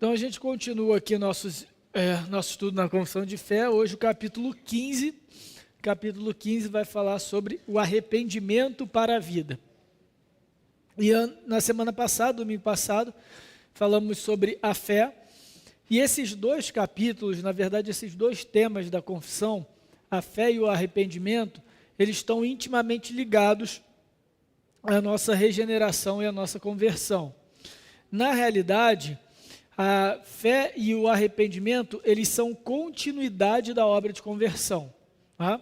Então a gente continua aqui nosso estudo na Confissão de Fé. Hoje o capítulo 15. Capítulo 15 vai falar sobre o arrependimento para a vida. E na semana passada, domingo passado, falamos sobre a fé. E esses dois capítulos, na verdade, esses dois temas da confissão, a fé e o arrependimento, eles estão intimamente ligados à nossa regeneração e à nossa conversão. Na realidade, a fé e o arrependimento, eles são continuidade da obra de conversão. Tá?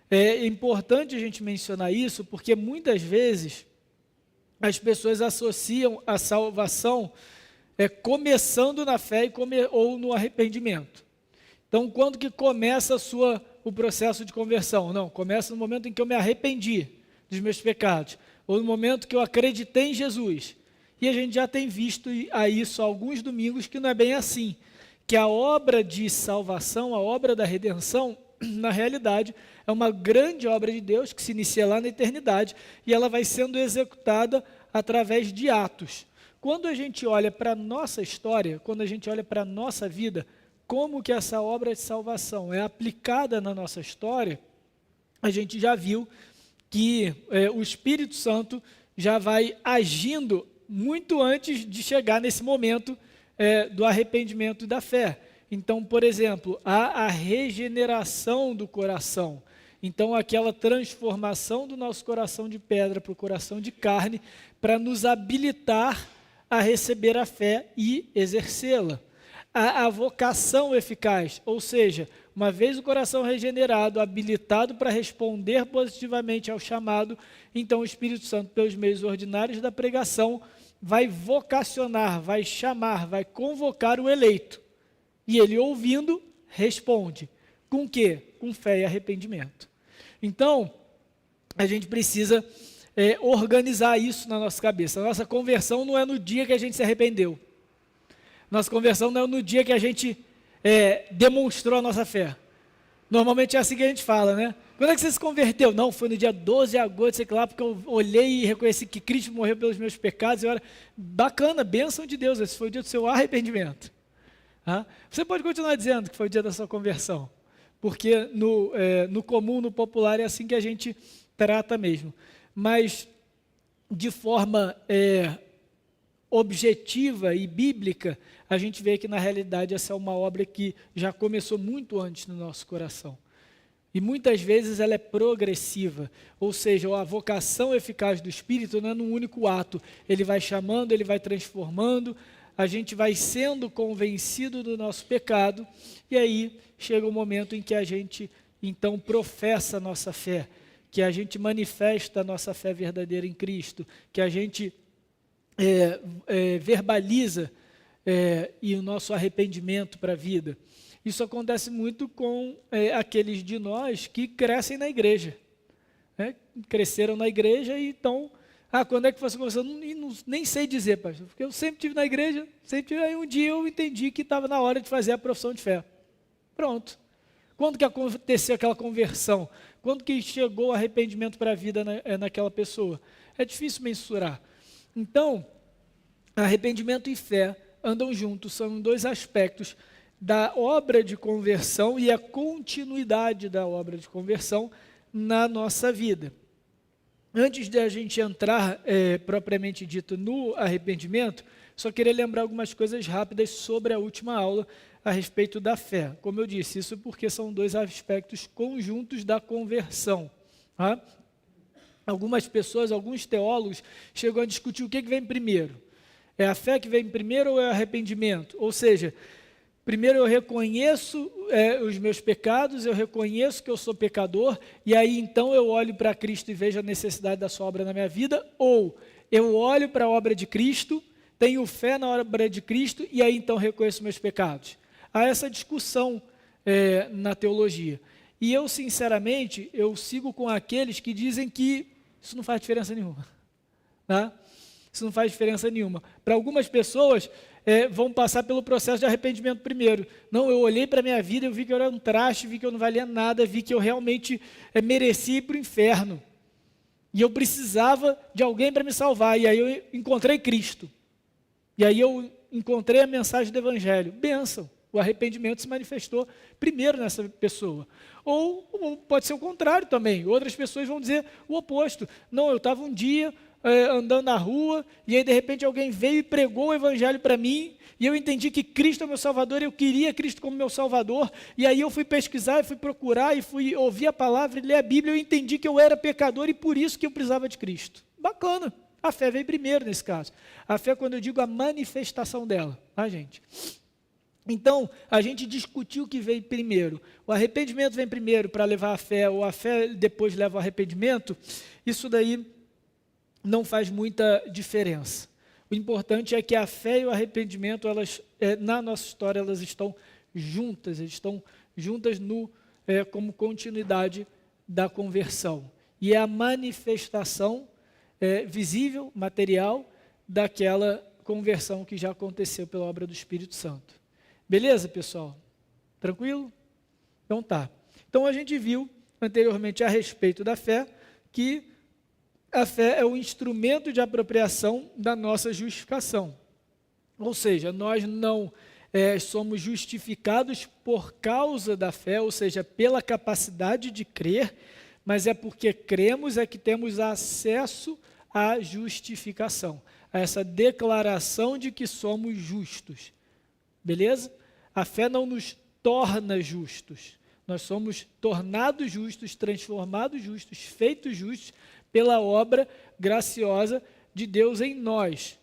É importante a gente mencionar isso, porque muitas vezes as pessoas associam a salvação começando na fé ou no arrependimento. Então, quando que começa o processo de conversão? Não, começa no momento em que eu me arrependi dos meus pecados, ou no momento que eu acreditei em Jesus. E a gente já tem visto a isso há alguns domingos que não é bem assim, que a obra de salvação, a obra da redenção, na realidade, é uma grande obra de Deus que se inicia lá na eternidade e ela vai sendo executada através de atos. Quando a gente olha para a nossa história, quando a gente olha para a nossa vida, como que essa obra de salvação é aplicada na nossa história, a gente já viu que o Espírito Santo já vai agindo muito antes de chegar nesse momento do arrependimento e da fé. Então, por exemplo, há a regeneração do coração. Então, aquela transformação do nosso coração de pedra para o coração de carne, para nos habilitar a receber a fé e exercê-la. A vocação eficaz, ou seja, uma vez o coração regenerado, habilitado para responder positivamente ao chamado, então o Espírito Santo, pelos meios ordinários da pregação, vai vocacionar, vai chamar, vai convocar o eleito. E ele, ouvindo, responde. Com o quê? Com fé e arrependimento. Então, a gente precisa organizar isso na nossa cabeça. A nossa conversão não é no dia que a gente se arrependeu. Nossa conversão não é no dia que a gente demonstrou a nossa fé. Normalmente é assim que a gente fala, né? Quando é que você se converteu? Não, foi no dia 12 de agosto, sei lá, porque eu olhei e reconheci que Cristo morreu pelos meus pecados. Bacana, bênção de Deus, esse foi o dia do seu arrependimento. Você pode continuar dizendo que foi o dia da sua conversão, porque no comum, no popular, é assim que a gente trata mesmo. Mas, de forma objetiva e bíblica, a gente vê que, na realidade, essa é uma obra que já começou muito antes no nosso coração. E muitas vezes ela é progressiva, ou seja, a vocação eficaz do Espírito não é num único ato. Ele vai chamando, ele vai transformando, a gente vai sendo convencido do nosso pecado, e aí chega o momento em que a gente, então, professa a nossa fé, que a gente manifesta a nossa fé verdadeira em Cristo, que a gente verbaliza e o nosso arrependimento para a vida. Isso acontece muito com aqueles de nós que crescem na igreja. Cresceram na igreja e então... quando é que você começou? Nem sei dizer, pastor, porque eu sempre estive na igreja, aí um dia eu entendi que estava na hora de fazer a profissão de fé. Pronto. Quando que aconteceu aquela conversão? Quando que chegou o arrependimento para a vida naquela pessoa? É difícil mensurar. Então, arrependimento e fé andam juntos, são dois aspectos da obra de conversão e a continuidade da obra de conversão na nossa vida. Antes de a gente entrar propriamente dito no arrependimento, só queria lembrar algumas coisas rápidas sobre a última aula a respeito da fé. Como eu disse, isso porque são dois aspectos conjuntos da conversão. Algumas pessoas, alguns teólogos, chegam a discutir o que vem primeiro. É a fé que vem primeiro ou é o arrependimento? Ou seja, primeiro eu reconheço os meus pecados, eu reconheço que eu sou pecador, e aí então eu olho para Cristo e vejo a necessidade da sua obra na minha vida, ou eu olho para a obra de Cristo, tenho fé na obra de Cristo, e aí então reconheço meus pecados. Há essa discussão na teologia. E eu, sinceramente, eu sigo com aqueles que dizem que isso não faz diferença nenhuma. Isso não faz diferença nenhuma. Para algumas pessoas... vão passar pelo processo de arrependimento primeiro. Não, eu olhei para a minha vida, eu vi que eu era um traste, vi que eu não valia nada, vi que eu realmente merecia ir para o inferno. E eu precisava de alguém para me salvar. E aí eu encontrei Cristo. E aí eu encontrei a mensagem do Evangelho. Bênção. O arrependimento se manifestou primeiro nessa pessoa. Ou pode ser o contrário também. Outras pessoas vão dizer o oposto. Não, eu estava um dia andando na rua, e aí de repente alguém veio e pregou o Evangelho para mim, e eu entendi que Cristo é o meu Salvador, eu queria Cristo como meu Salvador, e aí eu fui pesquisar, e fui procurar, e fui ouvir a palavra, e ler a Bíblia, eu entendi que eu era pecador, e por isso que eu precisava de Cristo. Bacana. A fé veio primeiro nesse caso. A fé, quando eu digo a manifestação dela, tá, gente? Então, a gente discutiu o que veio primeiro. O arrependimento vem primeiro para levar a fé, ou a fé depois leva ao arrependimento. Isso daí não faz muita diferença. O importante é que a fé e o arrependimento, elas, na nossa história, elas estão juntas como continuidade da conversão. E é a manifestação visível, material, daquela conversão que já aconteceu pela obra do Espírito Santo. Beleza, pessoal? Tranquilo? Então tá. Então a gente viu anteriormente a respeito da fé, que a fé é o instrumento de apropriação da nossa justificação. Ou seja, nós não somos justificados por causa da fé, ou seja, pela capacidade de crer, mas é porque cremos que temos acesso à justificação, a essa declaração de que somos justos. Beleza? A fé não nos torna justos. Nós somos tornados justos, transformados justos, feitos justos pela obra graciosa de Deus em nós,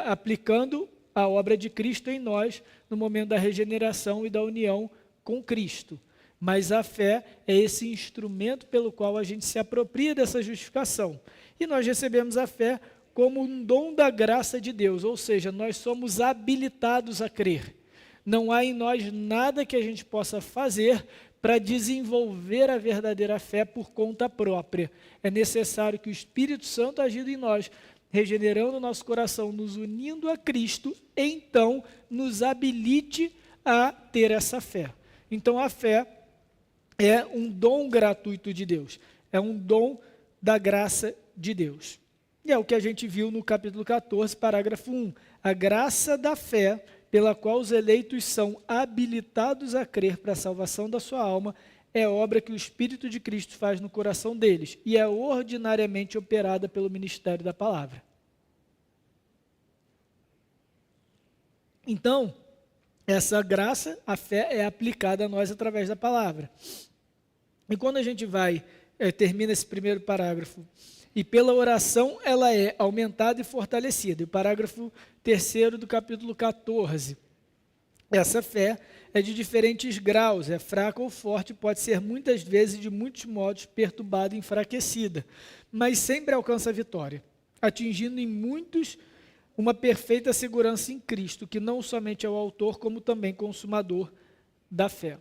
aplicando a obra de Cristo em nós no momento da regeneração e da união com Cristo. Mas a fé é esse instrumento pelo qual a gente se apropria dessa justificação. E nós recebemos a fé como um dom da graça de Deus, ou seja, nós somos habilitados a crer. Não há em nós nada que a gente possa fazer para desenvolver a verdadeira fé por conta própria. É necessário que o Espírito Santo agindo em nós, regenerando o nosso coração, nos unindo a Cristo, então nos habilite a ter essa fé. Então a fé é um dom gratuito de Deus, é um dom da graça de Deus. E é o que a gente viu no capítulo 14, parágrafo 1. A graça da fé, pela qual os eleitos são habilitados a crer para a salvação da sua alma, é obra que o Espírito de Cristo faz no coração deles e é ordinariamente operada pelo ministério da palavra. Então, essa graça, a fé, é aplicada a nós através da palavra. E quando a gente termina esse primeiro parágrafo, e pela oração ela é aumentada e fortalecida. E o parágrafo 3º do capítulo 14. Essa fé é de diferentes graus, é fraca ou forte, pode ser muitas vezes, de muitos modos, perturbada e enfraquecida, mas sempre alcança a vitória, atingindo em muitos uma perfeita segurança em Cristo, que não somente é o autor, como também consumador da fé.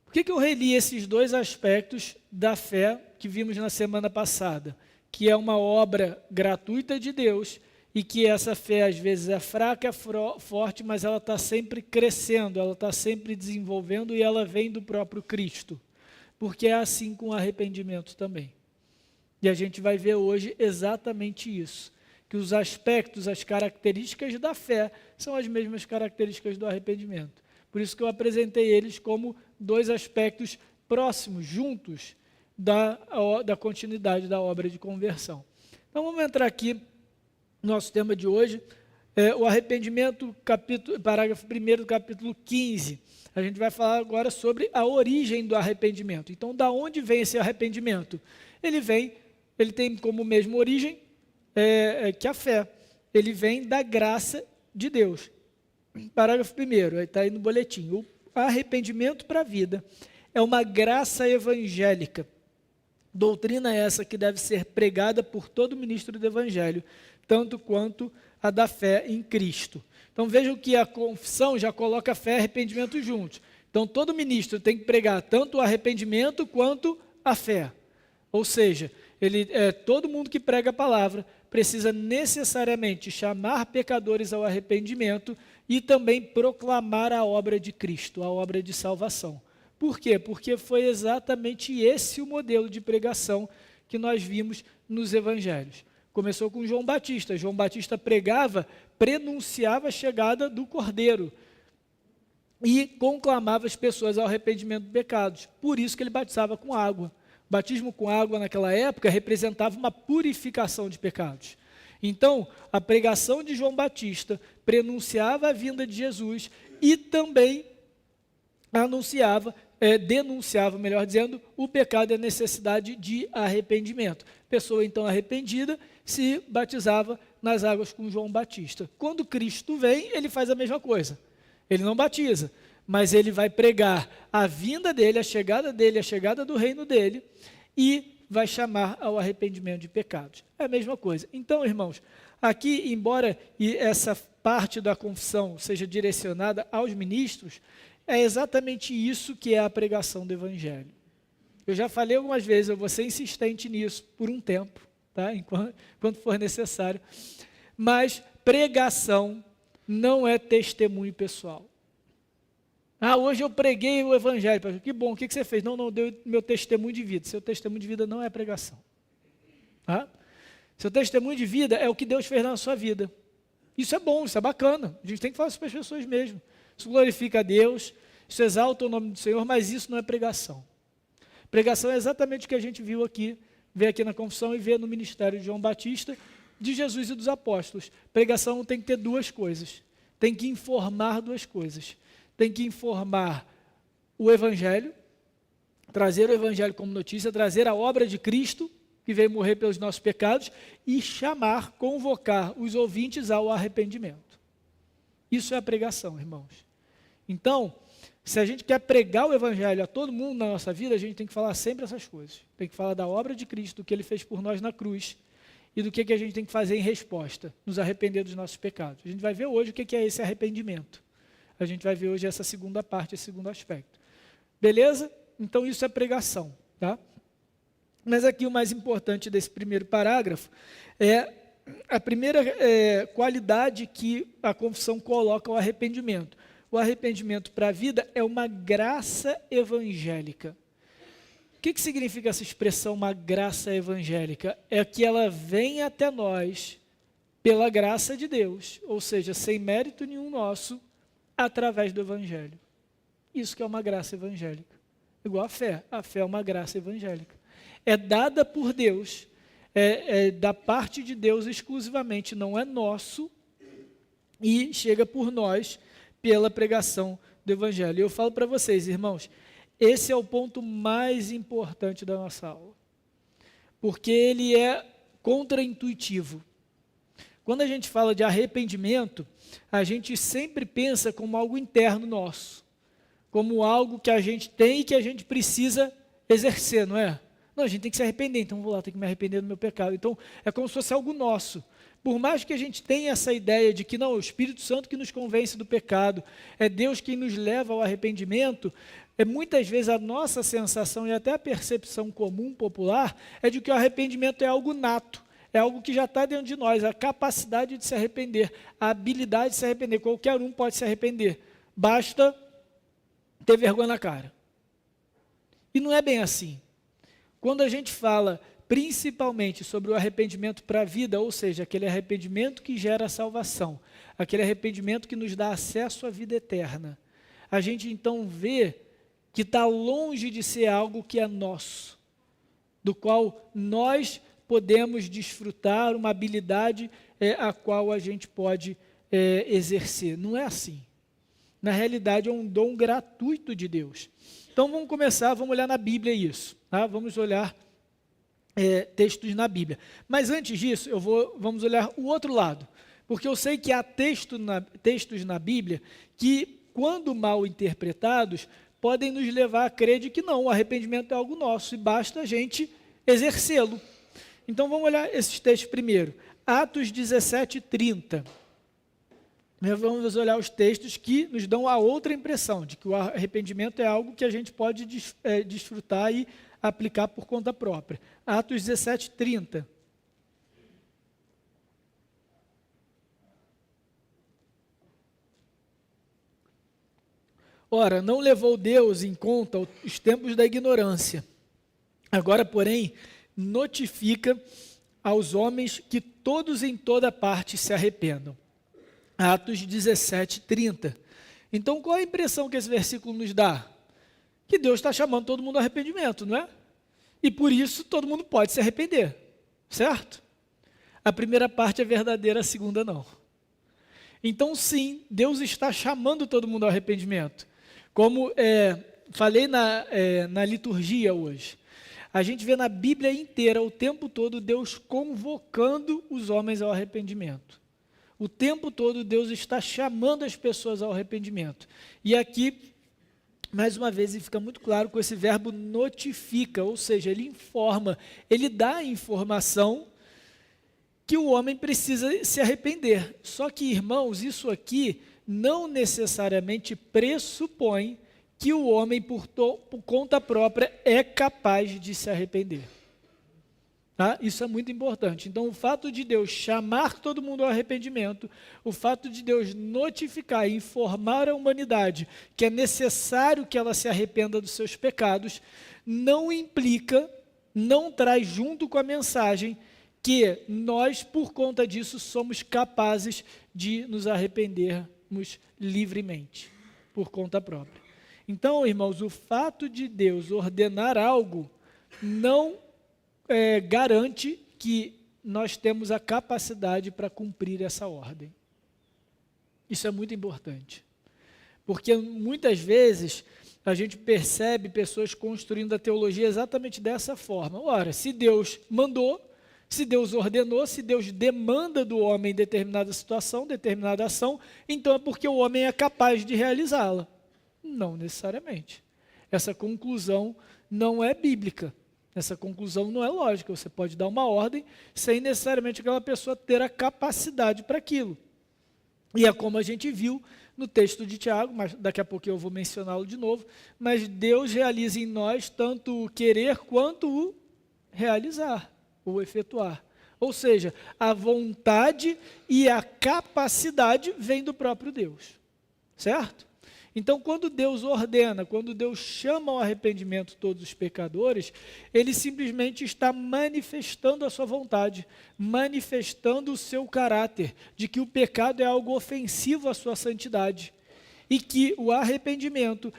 Por que eu reli esses dois aspectos da fé que vimos na semana passada? Que é uma obra gratuita de Deus e que essa fé às vezes é fraca, é forte, mas ela está sempre crescendo, ela está sempre desenvolvendo e ela vem do próprio Cristo. Porque é assim com o arrependimento também. E a gente vai ver hoje exatamente isso. Que os aspectos, as características da fé são as mesmas características do arrependimento. Por isso que eu apresentei eles como dois aspectos próximos, juntos, da continuidade da obra de conversão. Então vamos entrar aqui no nosso tema de hoje, o arrependimento, parágrafo 1º do capítulo 15. A gente vai falar agora sobre a origem do arrependimento. Então, da onde vem esse arrependimento? Ele tem como mesma origem que a fé. Ele vem da graça de Deus. Parágrafo 1º, está aí no boletim. O arrependimento para a vida é uma graça evangélica. Doutrina essa que deve ser pregada por todo ministro do Evangelho, tanto quanto a da fé em Cristo. Então vejam que a confissão já coloca fé e arrependimento juntos. Então todo ministro tem que pregar tanto o arrependimento quanto a fé. Ou seja, todo mundo que prega a palavra precisa necessariamente chamar pecadores ao arrependimento e também proclamar a obra de Cristo, a obra de salvação. Por quê? Porque foi exatamente esse o modelo de pregação que nós vimos nos evangelhos. Começou com João Batista. João Batista pregava, prenunciava a chegada do Cordeiro e conclamava as pessoas ao arrependimento de pecados. Por isso que ele batizava com água. O batismo com água naquela época representava uma purificação de pecados. Então, a pregação de João Batista prenunciava a vinda de Jesus e também denunciava, melhor dizendo, o pecado e a necessidade de arrependimento. A pessoa então arrependida se batizava nas águas com João Batista. Quando Cristo vem, ele faz a mesma coisa. Ele não batiza, mas ele vai pregar a vinda dele, a chegada do reino dele e vai chamar ao arrependimento de pecados. É a mesma coisa. Então, irmãos, aqui, embora essa parte da confissão seja direcionada aos ministros, é exatamente isso que é a pregação do Evangelho. Eu já falei algumas vezes, eu vou ser insistente nisso por um tempo, tá? Enquanto for necessário. Mas pregação não é testemunho pessoal. Hoje eu preguei o Evangelho. Que bom, o que você fez? Não, deu meu testemunho de vida. Seu testemunho de vida não é pregação. Tá? Seu testemunho de vida é o que Deus fez na sua vida. Isso é bom, isso é bacana. A gente tem que falar isso para as pessoas mesmo. Isso glorifica a Deus, isso exalta o nome do Senhor, mas isso não é pregação. Pregação é exatamente o que a gente vê aqui na confissão e vê no ministério de João Batista, de Jesus e dos apóstolos. Pregação tem que ter duas coisas. Tem que informar duas coisas. Tem que informar o Evangelho, trazer o Evangelho como notícia, trazer a obra de Cristo, que veio morrer pelos nossos pecados, e convocar os ouvintes ao arrependimento. Isso é a pregação, irmãos. Então, se a gente quer pregar o Evangelho a todo mundo na nossa vida, a gente tem que falar sempre essas coisas. Tem que falar da obra de Cristo, do que Ele fez por nós na cruz, e do que a gente tem que fazer em resposta, nos arrepender dos nossos pecados. A gente vai ver hoje o que é esse arrependimento. A gente vai ver hoje essa segunda parte, esse segundo aspecto. Beleza? Então isso é pregação, tá? Mas aqui o mais importante desse primeiro parágrafo é a primeira qualidade que a confissão coloca ao arrependimento. O arrependimento para a vida é uma graça evangélica. O que significa essa expressão, uma graça evangélica? É que ela vem até nós pela graça de Deus, ou seja, sem mérito nenhum nosso, através do Evangelho. Isso que é uma graça evangélica. Igual a fé é uma graça evangélica. É dada por Deus, é da parte de Deus exclusivamente, não é nosso, e chega por nós pela pregação do Evangelho. E eu falo para vocês, irmãos, esse é o ponto mais importante da nossa aula, porque ele é contraintuitivo. Quando a gente fala de arrependimento, a gente sempre pensa como algo interno nosso, como algo que a gente tem e que a gente precisa exercer, não é? Não, a gente tem que se arrepender, então vou lá, tenho que me arrepender do meu pecado. Então, é como se fosse algo nosso. Por mais que a gente tenha essa ideia de que não, é o Espírito Santo que nos convence do pecado, é Deus quem nos leva ao arrependimento, muitas vezes a nossa sensação e até a percepção comum, popular, é de que o arrependimento é algo nato, é algo que já está dentro de nós, a capacidade de se arrepender, a habilidade de se arrepender, qualquer um pode se arrepender, basta ter vergonha na cara. E não é bem assim. Quando a gente fala principalmente sobre o arrependimento para a vida, ou seja, aquele arrependimento que gera a salvação, aquele arrependimento que nos dá acesso à vida eterna, a gente então vê que está longe de ser algo que é nosso, do qual nós podemos desfrutar, uma habilidade a qual a gente pode exercer. Não é assim. Na realidade, é um dom gratuito de Deus. Então, vamos olhar na Bíblia isso. Tá? Vamos olhar textos na Bíblia. Mas antes disso, vamos olhar o outro lado. Porque eu sei que há textos na Bíblia que, quando mal interpretados, podem nos levar a crer de que não, o arrependimento é algo nosso e basta a gente exercê-lo. Então, vamos olhar esses textos primeiro. Atos 17:30. Vamos olhar os textos que nos dão a outra impressão, de que o arrependimento é algo que a gente pode desfrutar e aplicar por conta própria. Atos 17:30. Ora, não levou Deus em conta os tempos da ignorância. Agora, porém, notifica aos homens que todos em toda parte se arrependam. Atos 17, 30. Então, qual a impressão que esse versículo nos dá? Que Deus está chamando todo mundo ao arrependimento, não é? E por isso todo mundo pode se arrepender, certo? A primeira parte é verdadeira, a segunda não. Então, sim, Deus está chamando todo mundo ao arrependimento. Como falei na liturgia hoje, a gente vê na Bíblia inteira, o tempo todo, Deus convocando os homens ao arrependimento. O tempo todo, Deus está chamando as pessoas ao arrependimento. E aqui, mais uma vez, fica muito claro com esse verbo notifica, ou seja, ele informa, ele dá a informação que o homem precisa se arrepender. Só que, irmãos, isso aqui não necessariamente pressupõe que o homem, por conta própria, é capaz de se arrepender. Tá? Isso é muito importante. Então, o fato de Deus chamar todo mundo ao arrependimento, o fato de Deus notificar e informar a humanidade que é necessário que ela se arrependa dos seus pecados, não implica, não traz junto com a mensagem que nós, por conta disso, somos capazes de nos arrependermos livremente, por conta própria. Então, irmãos, o fato de Deus ordenar algo não garante que nós temos a capacidade para cumprir essa ordem. Isso é muito importante. Porque muitas vezes a gente percebe pessoas construindo a teologia exatamente dessa forma. Ora, se Deus mandou, se Deus ordenou, se Deus demanda do homem determinada situação, determinada ação, então é porque o homem é capaz de realizá-la. Não necessariamente. Essa conclusão não é bíblica. Essa conclusão não é lógica. Você pode dar uma ordem sem necessariamente aquela pessoa ter a capacidade para aquilo. E é como a gente viu no texto de Tiago, mas daqui a pouco eu vou mencioná-lo de novo, mas Deus realiza em nós tanto o querer quanto o realizar, o efetuar. Ou seja, a vontade e a capacidade vêm do próprio Deus. Certo? Então, quando Deus ordena, quando Deus chama ao arrependimento todos os pecadores, Ele simplesmente está manifestando a sua vontade, manifestando o seu caráter, de que o pecado é algo ofensivo à sua santidade, e que o arrependimento,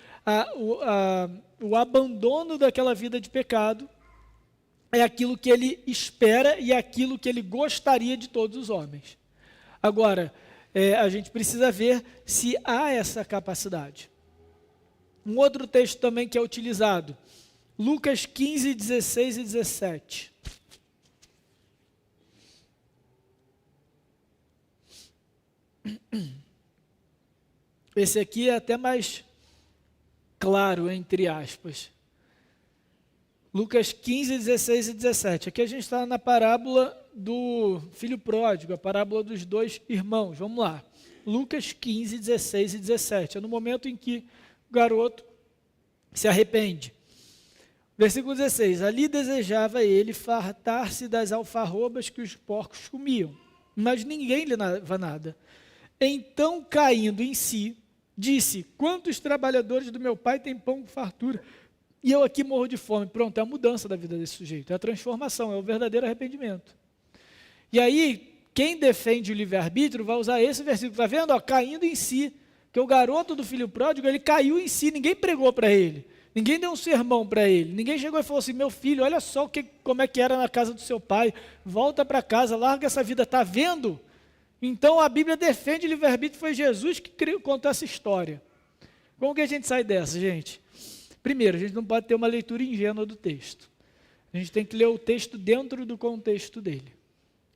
o abandono daquela vida de pecado, é aquilo que Ele espera e é aquilo que Ele gostaria de todos os homens. Agora, a gente precisa ver se há essa capacidade. Um outro texto também que é utilizado, Lucas 15, 16 e 17. Esse aqui é até mais claro, entre aspas. Lucas 15, 16 e 17. Aqui a gente está na parábola do filho pródigo, a parábola dos dois irmãos. Vamos lá. Lucas 15, 16 e 17. É no momento em que o garoto se arrepende. Versículo 16. Ali desejava ele fartar-se das alfarrobas que os porcos comiam, mas ninguém lhe dava nada. Então, caindo em si, disse: quantos trabalhadores do meu pai têm pão com fartura, e eu aqui morro de fome. Pronto, é a mudança da vida desse sujeito, é a transformação, é o verdadeiro arrependimento. E aí, quem defende o livre-arbítrio vai usar esse versículo, está vendo? Ó, caindo em si, que o garoto do filho pródigo, ele caiu em si, ninguém pregou para ele, ninguém deu um sermão para ele, ninguém chegou e falou assim: meu filho, olha só como é que era na casa do seu pai, volta para casa, larga essa vida, está vendo? Então a Bíblia defende o livre-arbítrio, foi Jesus que contou essa história. Como que a gente sai dessa, gente? Primeiro, a gente não pode ter uma leitura ingênua do texto. A gente tem que ler o texto dentro do contexto dele.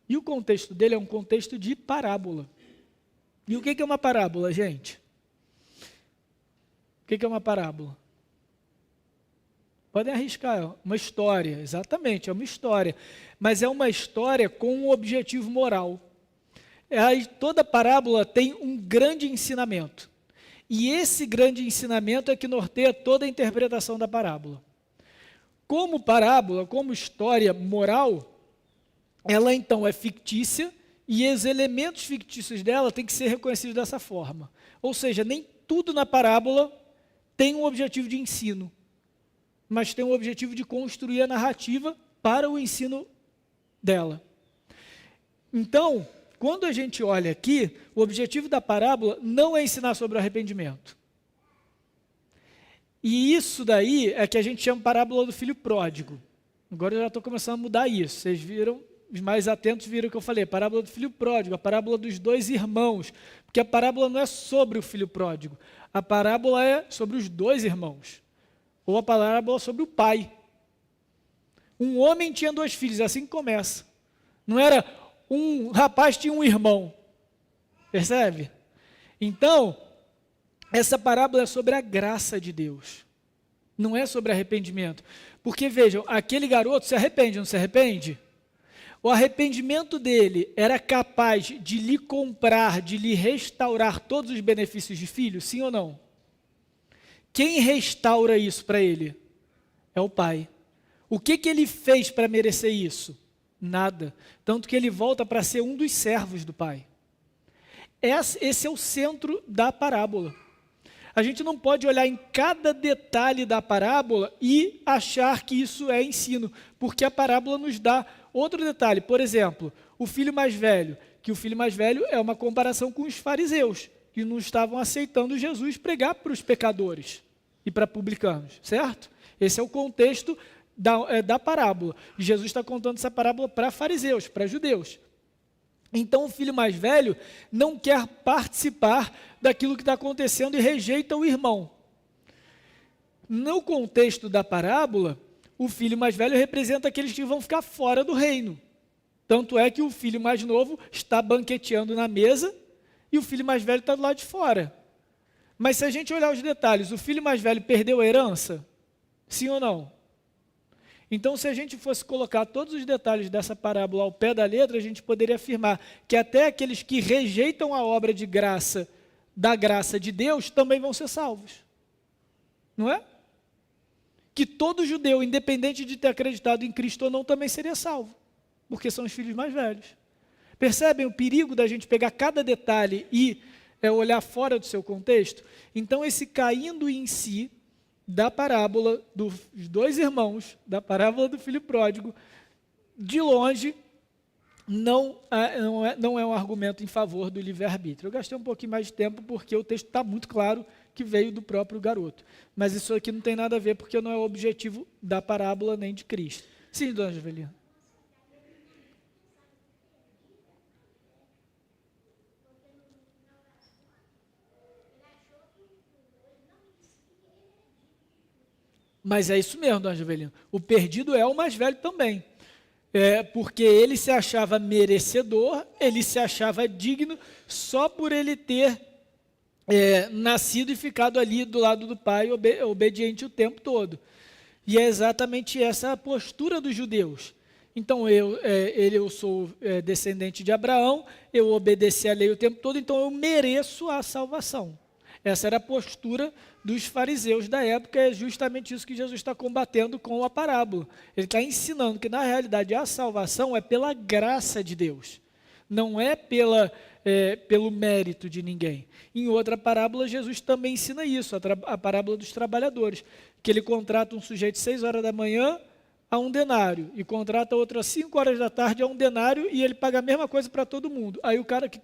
E o contexto dele é um contexto de parábola. E o que é uma parábola, gente? O que é uma parábola? Podem arriscar, uma história, exatamente, é uma história. Mas é uma história com um objetivo moral. Toda parábola tem um grande ensinamento. E esse grande ensinamento é que norteia toda a interpretação da parábola. Como parábola, como história moral, ela então é fictícia e os elementos fictícios dela têm que ser reconhecidos dessa forma. Ou seja, nem tudo na parábola tem um objetivo de ensino, mas tem um objetivo de construir a narrativa para o ensino dela. Então, quando a gente olha aqui, o objetivo da parábola não é ensinar sobre o arrependimento. E isso daí é que a gente chama parábola do filho pródigo. Agora eu já estou começando a mudar isso. Vocês viram, os mais atentos viram o que eu falei, parábola do filho pródigo, a parábola dos dois irmãos. Porque a parábola não é sobre o filho pródigo, a parábola é sobre os dois irmãos. Ou a parábola sobre o pai. Um homem tinha 2 filhos, assim que começa. Não era um rapaz tinha um irmão. Percebe? Então, essa parábola é sobre a graça de Deus. Não é sobre arrependimento. Porque, vejam, aquele garoto se arrepende, não se arrepende? O arrependimento dele era capaz de lhe comprar, de lhe restaurar todos os benefícios de filho? Sim ou não? Quem restaura isso para ele? É o pai. O que ele fez para merecer isso? Nada. Tanto que ele volta para ser um dos servos do pai. Esse é o centro da parábola. A gente não pode olhar em cada detalhe da parábola e achar que isso é ensino, porque a parábola nos dá outro detalhe. Por exemplo, o filho mais velho, que o filho mais velho é uma comparação com os fariseus, que não estavam aceitando Jesus pregar para os pecadores e para publicanos, certo? Esse é o contexto da parábola. Jesus está contando essa parábola para fariseus, para judeus. Então o filho mais velho não quer participar daquilo que está acontecendo e rejeita o irmão. No contexto da parábola, o filho mais velho representa aqueles que vão ficar fora do reino. Tanto é que o filho mais novo está banqueteando na mesa e o filho mais velho está do lado de fora. Mas se a gente olhar os detalhes, o filho mais velho perdeu a herança? Sim ou não? Então, se a gente fosse colocar todos os detalhes dessa parábola ao pé da letra, a gente poderia afirmar que até aqueles que rejeitam a obra de graça, da graça de Deus, também vão ser salvos. Não é? Que todo judeu, independente de ter acreditado em Cristo ou não, também seria salvo, porque são os filhos mais velhos. Percebem o perigo da gente pegar cada detalhe e olhar fora do seu contexto? Então, esse caindo em si da parábola dos 2 irmãos, da parábola do filho pródigo, de longe, não é um argumento em favor do livre-arbítrio. Eu gastei um pouquinho mais de tempo porque o texto está muito claro que veio do próprio garoto. Mas isso aqui não tem nada a ver porque não é o objetivo da parábola nem de Cristo. Sim, dona Jovelina. Mas é isso mesmo, dona Jovelina. O perdido é o mais velho também. Porque ele se achava merecedor, ele se achava digno só por ele ter nascido e ficado ali do lado do pai, obediente o tempo todo. E é exatamente essa a postura dos judeus. Então, eu sou descendente de Abraão, eu obedeci a lei o tempo todo, então eu mereço a salvação. Essa era a postura dos fariseus da época, é justamente isso que Jesus está combatendo com a parábola. Ele está ensinando que, na realidade, a salvação é pela graça de Deus, não é pelo mérito de ninguém. Em outra parábola, Jesus também ensina isso, a parábola dos trabalhadores, que ele contrata um sujeito 6 horas da manhã a 1 denário, e contrata outro às 5 horas da tarde a 1 denário, e ele paga a mesma coisa para todo mundo. Aí o cara que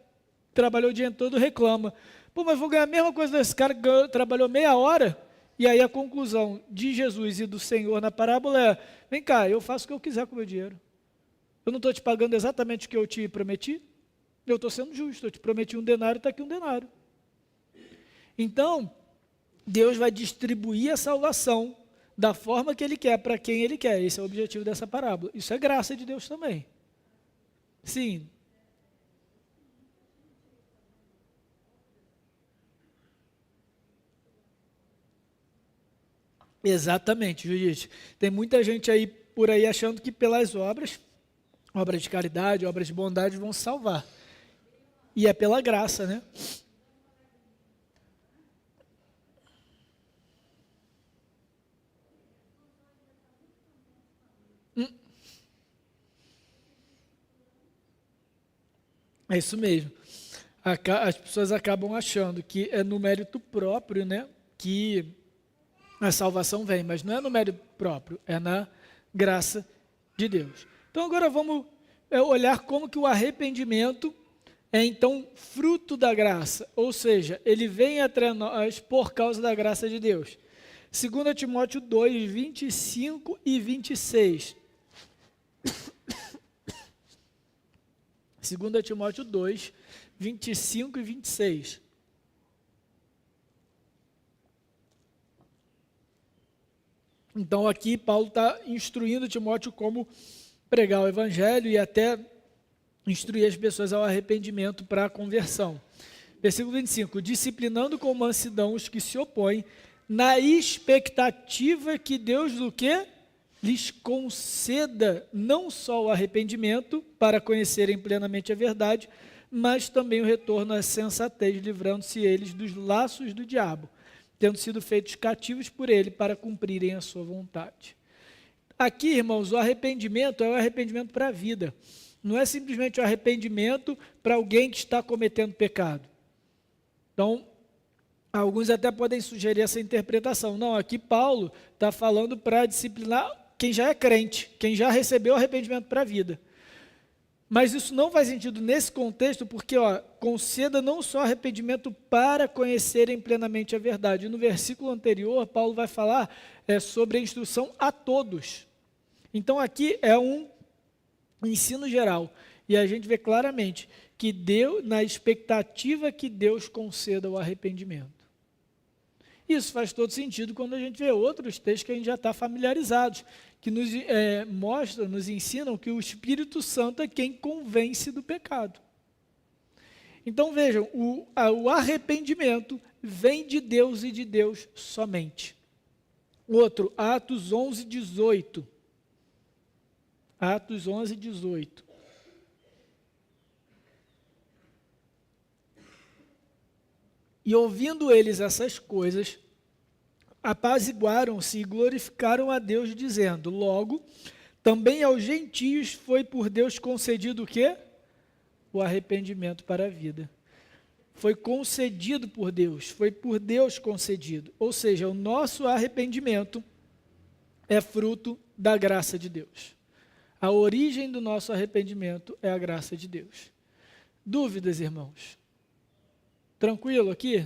trabalhou o dia todo reclama: pô, mas vou ganhar a mesma coisa desse cara que trabalhou meia hora? E aí a conclusão de Jesus e do Senhor na parábola é: vem cá, eu faço o que eu quiser com o meu dinheiro. Eu não estou te pagando exatamente o que eu te prometi? Eu estou sendo justo, eu te prometi 1 denário, está aqui 1 denário. Então, Deus vai distribuir a salvação da forma que Ele quer, para quem Ele quer. Esse é o objetivo dessa parábola. Isso é graça de Deus também. Sim. Exatamente, Judite. Tem muita gente aí por aí achando que pelas obras de caridade, obras de bondade vão salvar. E é pela graça, né? É isso mesmo. As pessoas acabam achando que é no mérito próprio, né, que a salvação vem, mas não é no mérito próprio, é na graça de Deus. Então agora vamos olhar como que o arrependimento é então fruto da graça, ou seja, ele vem até nós por causa da graça de Deus. 2 Timóteo 2, 25 e 26. 2 Timóteo 2, 25 e 26. Então aqui Paulo está instruindo Timóteo como pregar o evangelho e até instruir as pessoas ao arrependimento para a conversão. Versículo 25, disciplinando com mansidão os que se opõem, na expectativa que Deus do quê? Lhes conceda não só o arrependimento para conhecerem plenamente a verdade, mas também o retorno à sensatez, livrando-se eles dos laços do diabo, tendo sido feitos cativos por ele para cumprirem a sua vontade. Aqui, irmãos, o arrependimento é o arrependimento para a vida. Não é simplesmente o arrependimento para alguém que está cometendo pecado. Então, alguns até podem sugerir essa interpretação. Não, aqui Paulo está falando para disciplinar quem já é crente, quem já recebeu arrependimento para a vida. Mas isso não faz sentido nesse contexto, porque conceda não só arrependimento para conhecerem plenamente a verdade. No versículo anterior, Paulo vai falar sobre a instrução a todos. Então aqui é um ensino geral. E a gente vê claramente que Deus, na expectativa que Deus conceda o arrependimento. Isso faz todo sentido quando a gente vê outros textos que a gente já está familiarizados, que nos mostram, nos ensinam que o Espírito Santo é quem convence do pecado. Então vejam, o arrependimento vem de Deus e de Deus somente. Outro, Atos 11, 18. Atos 11, 18. E ouvindo eles essas coisas, apaziguaram-se e glorificaram a Deus, dizendo, logo, também aos gentios foi por Deus concedido o quê? O arrependimento para a vida. Foi concedido por Deus, foi por Deus concedido. Ou seja, o nosso arrependimento é fruto da graça de Deus. A origem do nosso arrependimento é a graça de Deus. Dúvidas, irmãos? Tranquilo aqui?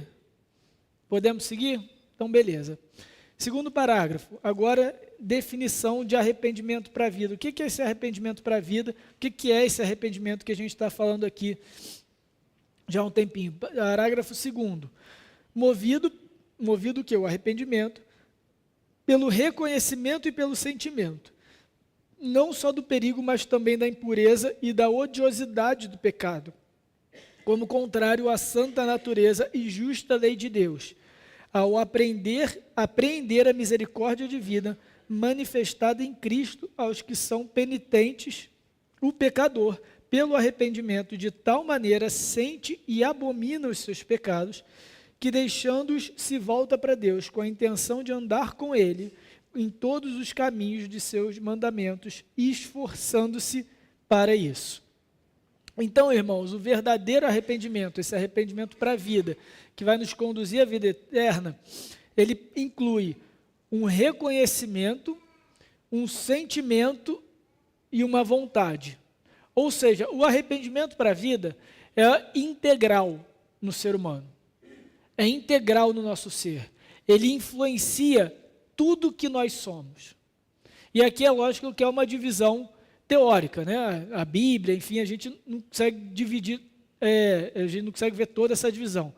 Podemos seguir? Então, beleza. Segundo parágrafo, agora definição de arrependimento para a vida. O que é esse arrependimento para a vida? O que é esse arrependimento que a gente está falando aqui já há um tempinho? Parágrafo 2º. Movido o que? O arrependimento pelo reconhecimento e pelo sentimento. Não só do perigo, mas também da impureza e da odiosidade do pecado, como contrário à santa natureza e justa lei de Deus, ao apreender a misericórdia divina manifestada em Cristo aos que são penitentes, o pecador, pelo arrependimento, de tal maneira sente e abomina os seus pecados, que deixando-os se volta para Deus com a intenção de andar com Ele em todos os caminhos de seus mandamentos, esforçando-se para isso. Então, irmãos, o verdadeiro arrependimento, esse arrependimento para a vida, que vai nos conduzir à vida eterna, ele inclui um reconhecimento, um sentimento e uma vontade. Ou seja, o arrependimento para a vida é integral no ser humano. É integral no nosso ser. Ele influencia tudo que nós somos. E aqui é lógico que é uma divisão teórica, né? A Bíblia, enfim, a gente não consegue dividir, a gente não consegue ver toda essa divisão.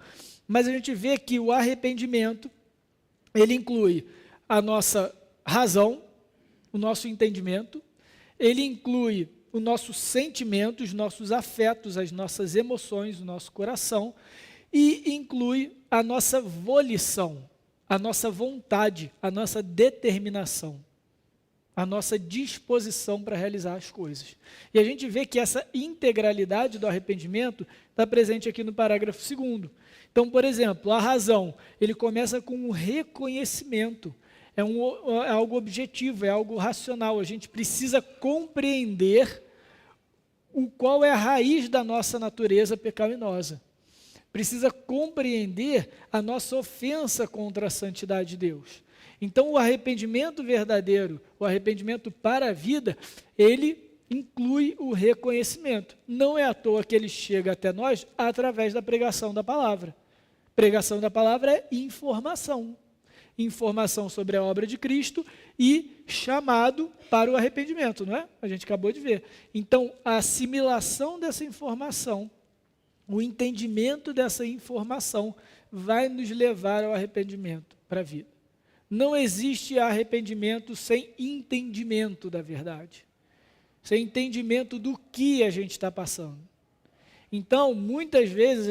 Mas a gente vê que o arrependimento, ele inclui a nossa razão, o nosso entendimento, ele inclui o nosso sentimento, os nossos afetos, as nossas emoções, o nosso coração, e inclui a nossa volição, a nossa vontade, a nossa determinação, a nossa disposição para realizar as coisas. E a gente vê que essa integralidade do arrependimento está presente aqui no parágrafo 2º. Então, por exemplo, a razão, ele começa com um reconhecimento, é algo objetivo, é algo racional. A gente precisa compreender qual é a raiz da nossa natureza pecaminosa. Precisa compreender a nossa ofensa contra a santidade de Deus. Então, o arrependimento verdadeiro, o arrependimento para a vida, ele inclui o reconhecimento. Não é à toa que ele chega até nós através da pregação da palavra. Pregação da palavra é informação. Informação sobre a obra de Cristo e chamado para o arrependimento, não é? A gente acabou de ver. Então, a assimilação dessa informação, o entendimento dessa informação vai nos levar ao arrependimento para a vida. Não existe arrependimento sem entendimento da verdade, sem entendimento do que a gente está passando. Então, muitas vezes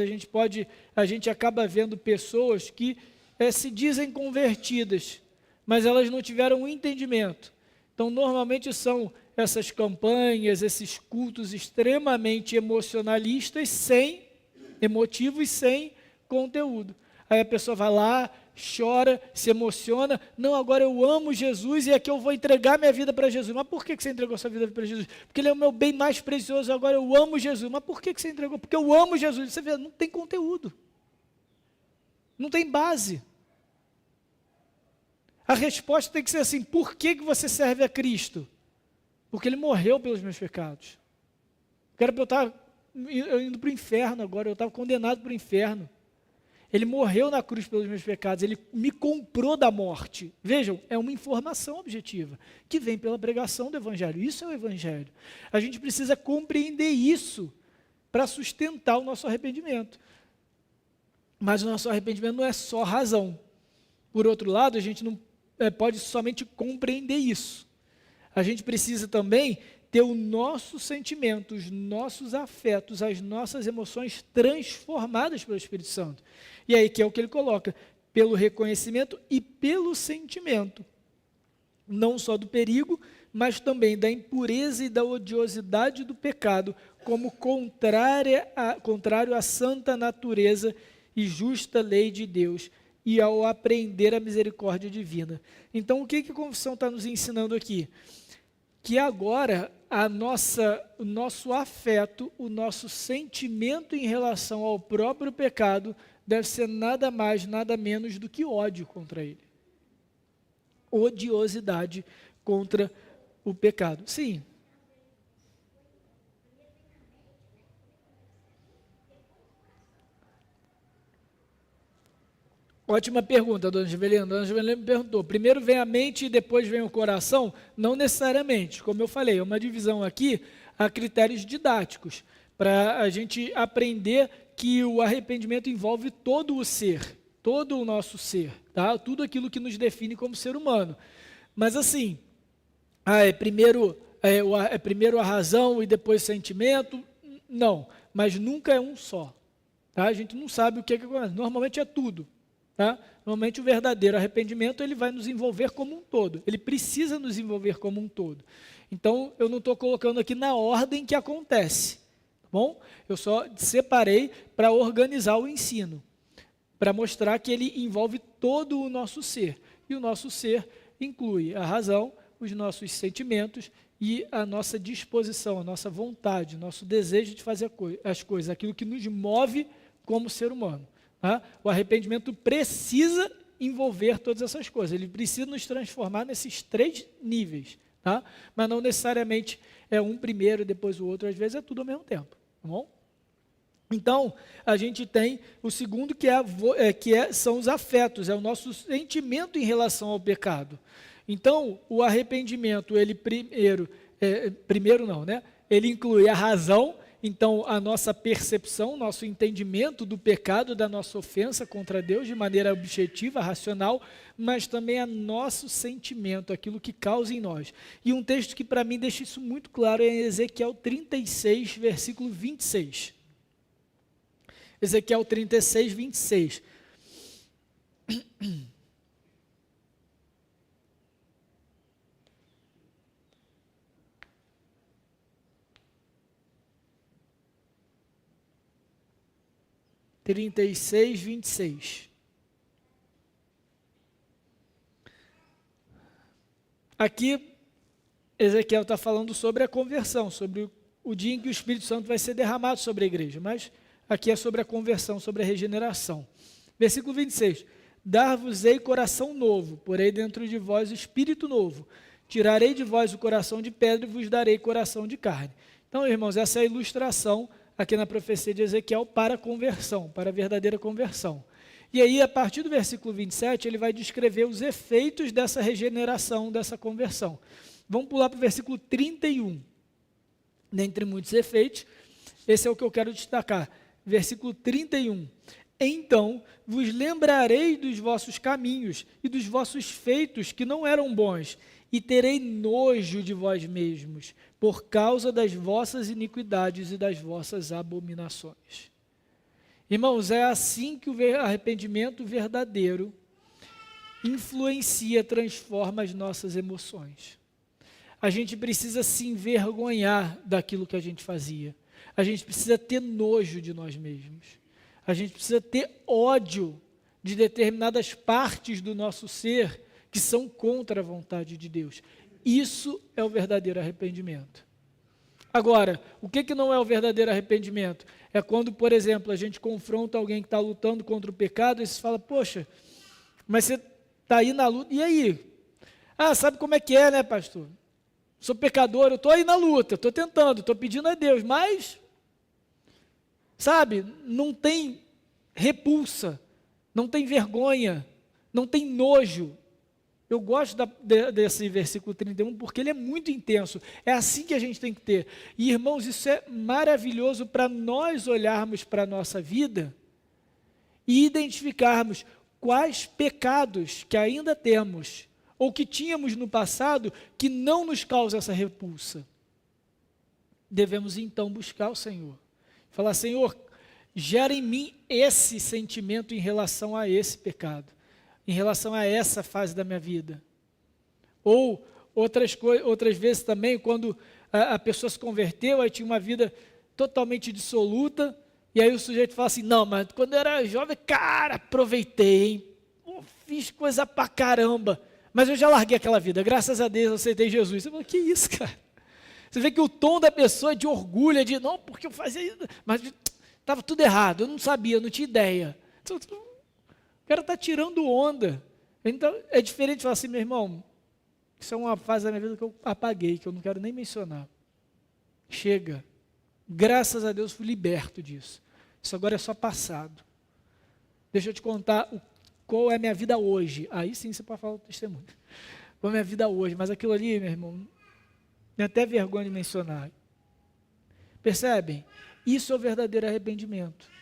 a gente acaba vendo pessoas que se dizem convertidas, mas elas não tiveram um entendimento. Então, normalmente são essas campanhas, esses cultos extremamente emocionalistas, emotivos, sem conteúdo. Aí a pessoa vai lá, chora, se emociona, não, agora eu amo Jesus e aqui eu vou entregar minha vida para Jesus. Mas por que você entregou sua vida para Jesus? Porque Ele é o meu bem mais precioso, agora eu amo Jesus. Mas por que você entregou? Porque eu amo Jesus. Você vê, não tem conteúdo. Não tem base. A resposta tem que ser assim, por que você serve a Cristo? Porque Ele morreu pelos meus pecados. Era para eu estar indo para o inferno agora, eu estava condenado para o inferno. Ele morreu na cruz pelos meus pecados, Ele me comprou da morte. Vejam, é uma informação objetiva, que vem pela pregação do Evangelho. Isso é o Evangelho. A gente precisa compreender isso para sustentar o nosso arrependimento. Mas o nosso arrependimento não é só razão. Por outro lado, a gente não pode somente compreender isso. A gente precisa também ter o nosso sentimento, os nossos afetos, as nossas emoções transformadas pelo Espírito Santo. E aí que é o que ele coloca, pelo reconhecimento e pelo sentimento. Não só do perigo, mas também da impureza e da odiosidade do pecado, como contrário à santa natureza e justa lei de Deus, e ao aprender a misericórdia divina. Então, o que a confissão está nos ensinando aqui? Que agora o nosso afeto, o nosso sentimento em relação ao próprio pecado deve ser nada mais, nada menos do que ódio contra ele. Odiosidade contra o pecado. Sim. Ótima pergunta, dona Givelina. Dona Givelina me perguntou, primeiro vem a mente e depois vem o coração? Não necessariamente, como eu falei, é uma divisão aqui a critérios didáticos, para a gente aprender que o arrependimento envolve todo o ser, todo o nosso ser, tá? Tudo aquilo que nos define como ser humano. Mas assim, primeiro a razão e depois o sentimento? Não, mas nunca é um só. Tá? A gente não sabe o que acontece, normalmente é tudo. Tá? Normalmente o verdadeiro arrependimento ele vai nos envolver como um todo, ele precisa nos envolver como um todo. Então eu não estou colocando aqui na ordem que acontece, tá bom? Eu só separei para organizar o ensino, para mostrar que ele envolve todo o nosso ser, e o nosso ser inclui a razão, os nossos sentimentos e a nossa disposição, a nossa vontade, o nosso desejo de fazer as coisas, aquilo que nos move como ser humano. Tá? O arrependimento precisa envolver todas essas coisas, ele precisa nos transformar nesses 3 níveis, tá? Mas não necessariamente é um primeiro e depois o outro, às vezes é tudo ao mesmo tempo, tá bom? Então, a gente tem o segundo são os afetos, é o nosso sentimento em relação ao pecado. Então, o arrependimento, ele ele inclui a razão. Então, a nossa percepção, nosso entendimento do pecado, da nossa ofensa contra Deus de maneira objetiva, racional, mas também a nosso sentimento, aquilo que causa em nós. E um texto que para mim deixa isso muito claro é Ezequiel 36, versículo 26. Ezequiel 36, 26. 36, 26. Aqui, Ezequiel está falando sobre a conversão, sobre o dia em que o Espírito Santo vai ser derramado sobre a igreja, mas aqui é sobre a conversão, sobre a regeneração. Versículo 26. Dar-vos-ei coração novo, porém dentro de vós espírito novo, Tirarei de vós o coração de pedra e vos darei coração de carne. Então, irmãos, essa é a ilustração aqui na profecia de Ezequiel para a conversão, para a verdadeira conversão. E aí, a partir do versículo 27, ele vai descrever os efeitos dessa regeneração, dessa conversão. Vamos pular para o versículo 31. Dentre muitos efeitos, esse é o que eu quero destacar. Versículo 31. Então vos lembrarei dos vossos caminhos e dos vossos feitos que não eram bons, e terei nojo de vós mesmos, por causa das vossas iniquidades e das vossas abominações. Irmãos, é assim que o arrependimento verdadeiro influencia, transforma as nossas emoções. A gente precisa se envergonhar daquilo que a gente fazia. A gente precisa ter nojo de nós mesmos. A gente precisa ter ódio de determinadas partes do nosso ser que são contra a vontade de Deus. Isso é o verdadeiro arrependimento. Agora, o que não é o verdadeiro arrependimento? É quando, por exemplo, a gente confronta alguém que está lutando contra o pecado e você fala, poxa, mas você está aí na luta, e aí? Ah, sabe como é que é, né, pastor? Sou pecador, eu estou aí na luta, estou tentando, estou pedindo a Deus, mas, sabe, não tem repulsa, não tem vergonha, não tem nojo. Eu gosto desse versículo 31 porque ele é muito intenso. É assim que a gente tem que ter. E, irmãos, isso é maravilhoso para nós olharmos para a nossa vida e identificarmos quais pecados que ainda temos ou que tínhamos no passado que não nos causa essa repulsa. Devemos então buscar o Senhor. Falar, Senhor, gera em mim esse sentimento em relação a esse pecado, em relação a essa fase da minha vida. Ou outras vezes também, quando a pessoa se converteu, aí tinha uma vida totalmente dissoluta, e aí o sujeito fala assim, não, mas quando eu era jovem, cara, aproveitei, hein? Fiz coisa pra caramba, mas eu já larguei aquela vida, graças a Deus eu aceitei Jesus. Você fala, que isso, cara? Você vê que o tom da pessoa é de orgulho, é de, não, porque eu fazia isso, mas estava tudo errado, eu não sabia, eu não tinha ideia. O cara está tirando onda. Então, é diferente de falar assim, meu irmão, isso é uma fase da minha vida que eu apaguei, que eu não quero nem mencionar. Chega. Graças a Deus fui liberto disso. Isso agora é só passado. Deixa eu te contar qual é a minha vida hoje. Aí sim você pode falar o testemunho. Qual é a minha vida hoje. Mas aquilo ali, meu irmão, tem até vergonha de mencionar. Percebem? Isso é o verdadeiro arrependimento.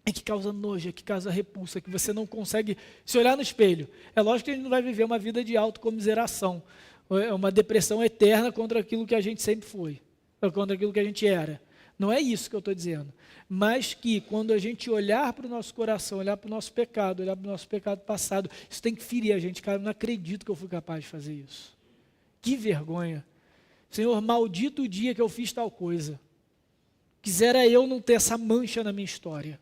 É que causa nojo, é que causa repulsa, que você não consegue se olhar no espelho. É lógico que a gente não vai viver uma vida de autocomiseração, é uma depressão eterna contra aquilo que a gente sempre foi, contra aquilo que a gente era. Não é isso que eu estou dizendo. Mas que quando a gente olhar para o nosso coração, olhar para o nosso pecado, olhar para o nosso pecado passado, isso tem que ferir a gente. Cara, eu não acredito que eu fui capaz de fazer isso. Que vergonha. Senhor, maldito o dia que eu fiz tal coisa. Quisera eu não ter essa mancha na minha história.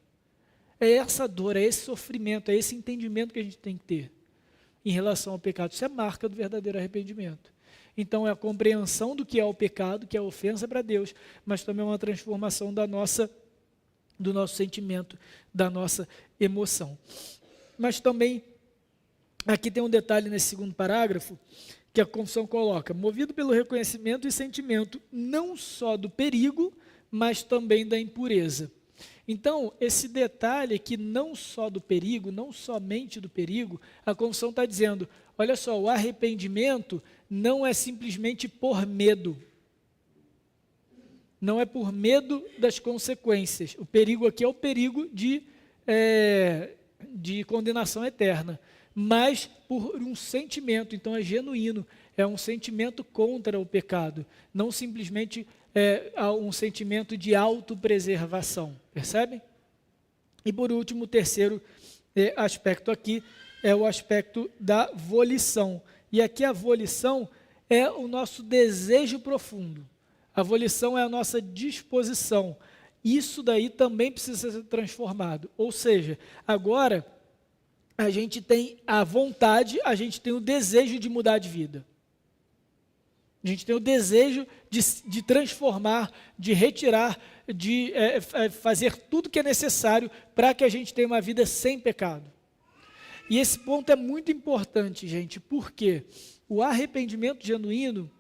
É essa dor, é esse sofrimento, é esse entendimento que a gente tem que ter em relação ao pecado. Isso é marca do verdadeiro arrependimento. Então é a compreensão do que é o pecado, que é a ofensa para Deus, mas também é uma transformação do nosso sentimento, da nossa emoção. Mas também, aqui tem um detalhe nesse segundo parágrafo, que a confissão coloca, movido pelo reconhecimento e sentimento não só do perigo, mas também da impureza. Então, esse detalhe aqui, não só do perigo, não somente do perigo, a confissão está dizendo, olha só, o arrependimento não é simplesmente por medo. Não é por medo das consequências. O perigo aqui é o perigo de condenação eterna, mas por um sentimento, então é genuíno, é um sentimento contra o pecado, não simplesmente um sentimento de autopreservação, percebem? E por último, o terceiro aspecto aqui é o aspecto da volição. E aqui a volição é o nosso desejo profundo. A volição é a nossa disposição. Isso daí também precisa ser transformado. Ou seja, agora a gente tem a vontade, a gente tem o desejo de mudar de vida. A gente tem o desejo de transformar, de retirar, de fazer tudo que é necessário para que a gente tenha uma vida sem pecado. E esse ponto é muito importante, gente. Por quê? o arrependimento genuíno,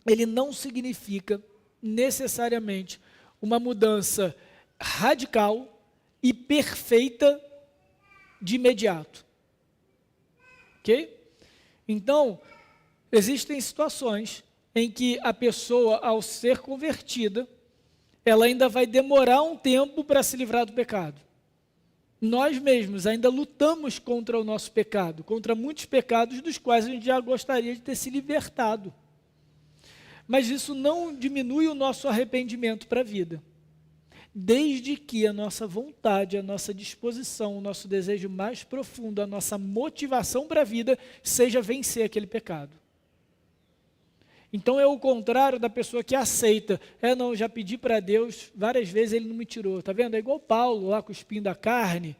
ele não significa necessariamente uma mudança radical e perfeita de imediato. Ok? Então, existem situações em que a pessoa, ao ser convertida, ela ainda vai demorar um tempo para se livrar do pecado. Nós mesmos ainda lutamos contra o nosso pecado, contra muitos pecados dos quais a gente já gostaria de ter se libertado. Mas isso não diminui o nosso arrependimento para a vida. Desde que a nossa vontade, a nossa disposição, o nosso desejo mais profundo, a nossa motivação para a vida seja vencer aquele pecado. Então é o contrário da pessoa que aceita. Não, já pedi para Deus, várias vezes ele não me tirou. Está vendo? É igual Paulo lá com o espinho da carne.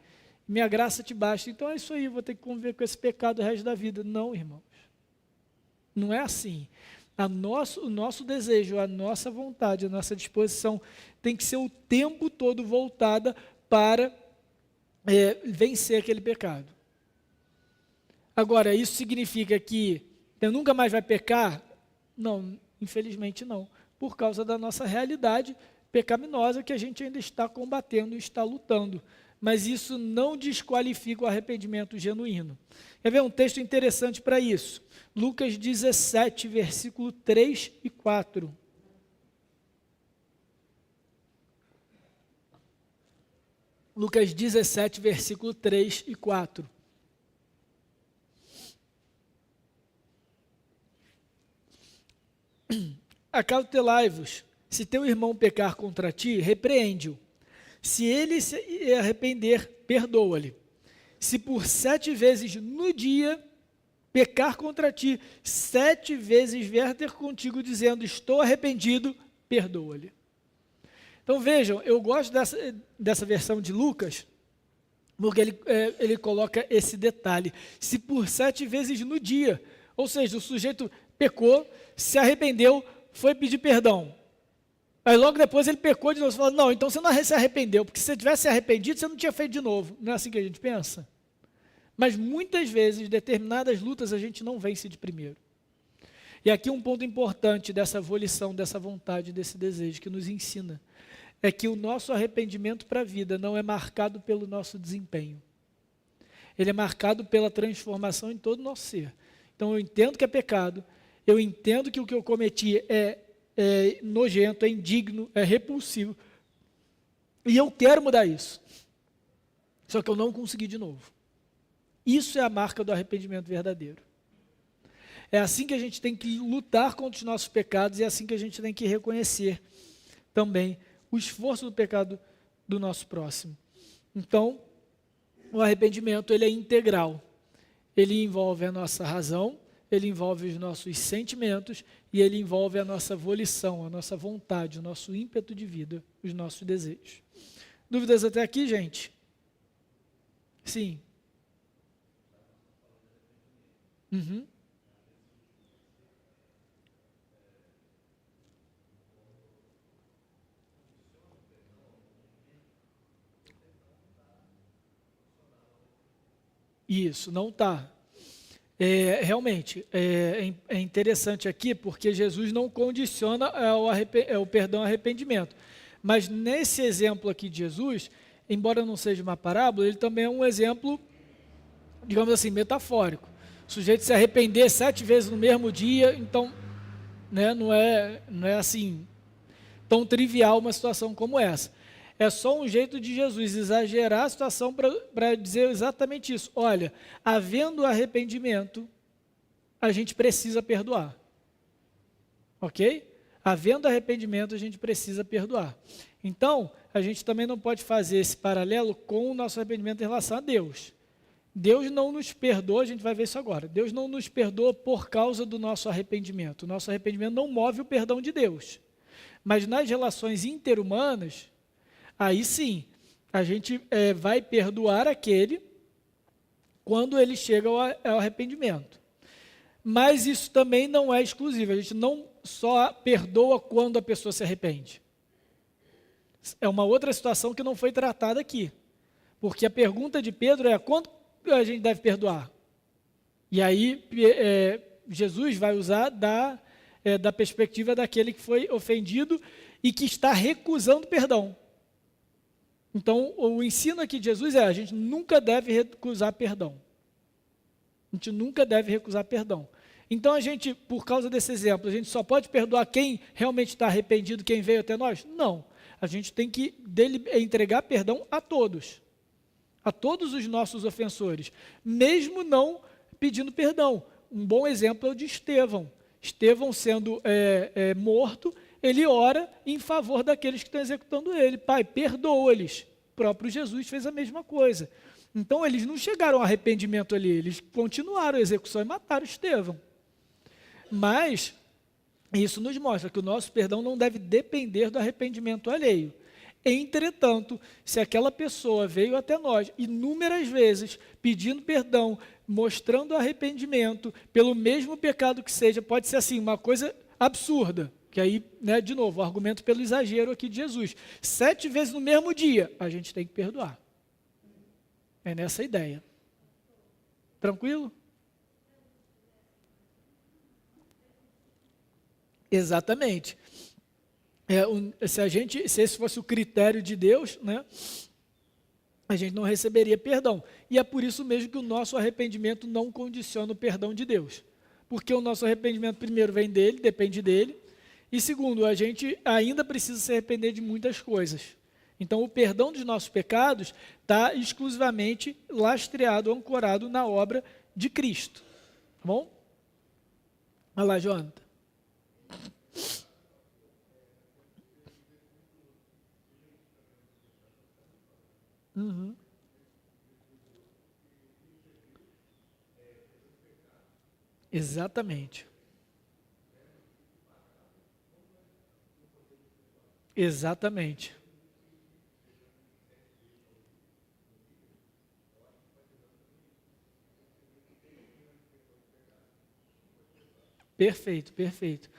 Minha graça te basta. Então é isso aí, vou ter que conviver com esse pecado o resto da vida. Não, irmãos. Não é assim. O nosso desejo, a nossa vontade, a nossa disposição tem que ser o tempo todo voltada para vencer aquele pecado. Agora, isso significa que eu nunca mais vai pecar? Não, infelizmente não. Por causa da nossa realidade pecaminosa que a gente ainda está combatendo e está lutando. Mas isso não desqualifica o arrependimento genuíno. Quer ver um texto interessante para isso? Lucas 17, versículo 3 e 4. Lucas 17, versículo 3 e 4. Acautelai-vos, se teu irmão pecar contra ti, repreende-o. Se ele se arrepender, perdoa-lhe. Se por 7 vezes no dia pecar contra ti, 7 vezes vier ter contigo dizendo, estou arrependido, perdoa-lhe. Então vejam, eu gosto dessa versão de Lucas, porque ele coloca esse detalhe. Se por 7 vezes no dia, ou seja, o sujeito pecou, se arrependeu, foi pedir perdão. Aí logo depois ele pecou de novo, você fala, não, então você não se arrependeu, porque se você tivesse se arrependido, você não tinha feito de novo. Não é assim que a gente pensa? Mas muitas vezes, determinadas lutas, a gente não vence de primeiro. E aqui um ponto importante dessa volição, dessa vontade, desse desejo, que nos ensina, é que o nosso arrependimento para a vida não é marcado pelo nosso desempenho. Ele é marcado pela transformação em todo o nosso ser. Então eu entendo que é pecado, eu entendo que o que eu cometi é nojento, é indigno, é repulsivo. E eu quero mudar isso. Só que eu não consegui de novo. Isso é a marca do arrependimento verdadeiro. É assim que a gente tem que lutar contra os nossos pecados e é assim que a gente tem que reconhecer também o esforço do pecado do nosso próximo. Então, o arrependimento ele é integral. Ele envolve a nossa razão, ele envolve os nossos sentimentos e ele envolve a nossa volição, a nossa vontade, o nosso ímpeto de vida, os nossos desejos. Dúvidas até aqui, gente? Sim. Uhum. Isso, não está. Realmente, é interessante aqui porque Jesus não condiciona o perdão ao arrependimento. Mas nesse exemplo aqui de Jesus, embora não seja uma parábola, ele também é um exemplo, digamos assim, metafórico. O sujeito se arrepender 7 vezes no mesmo dia, então não é assim tão trivial uma situação como essa. É só um jeito de Jesus exagerar a situação para dizer exatamente isso. Olha, havendo arrependimento, a gente precisa perdoar. Ok? Havendo arrependimento, a gente precisa perdoar. Então, a gente também não pode fazer esse paralelo com o nosso arrependimento em relação a Deus. Deus não nos perdoa, a gente vai ver isso agora. Deus não nos perdoa por causa do nosso arrependimento. O nosso arrependimento não move o perdão de Deus. Mas nas relações interhumanas, aí sim, a gente vai perdoar aquele quando ele chega ao arrependimento. Mas isso também não é exclusivo, a gente não só perdoa quando a pessoa se arrepende. É uma outra situação que não foi tratada aqui. Porque a pergunta de Pedro é, quando a gente deve perdoar? E aí Jesus vai usar da perspectiva daquele que foi ofendido e que está recusando perdão. Então, o ensino aqui de Jesus a gente nunca deve recusar perdão. A gente nunca deve recusar perdão. Então, a gente, por causa desse exemplo, a gente só pode perdoar quem realmente está arrependido, quem veio até nós? Não. A gente tem que entregar perdão a todos os nossos ofensores, mesmo não pedindo perdão. Um bom exemplo é o de Estevão. Estevão sendo morto, ele ora em favor daqueles que estão executando ele. Pai, perdoa-lhes. O próprio Jesus fez a mesma coisa. Então, eles não chegaram ao arrependimento ali, eles continuaram a execução e mataram Estevão. Mas isso nos mostra que o nosso perdão não deve depender do arrependimento alheio. Entretanto, se aquela pessoa veio até nós inúmeras vezes pedindo perdão, mostrando arrependimento pelo mesmo pecado que seja, pode ser assim, uma coisa absurda, que aí, né, de novo, o argumento pelo exagero aqui de Jesus. 7 vezes no mesmo dia, a gente tem que perdoar. É nessa ideia. Tranquilo? Exatamente. Se esse fosse o critério de Deus, né, a gente não receberia perdão. E é por isso mesmo que o nosso arrependimento não condiciona o perdão de Deus. Porque o nosso arrependimento, primeiro, vem dele, depende dele. E segundo, a gente ainda precisa se arrepender de muitas coisas. Então, o perdão dos nossos pecados está exclusivamente lastreado, ancorado na obra de Cristo. Tá bom? Olha lá, Jonathan. Uhum. Exatamente. Exatamente. Perfeito, perfeito.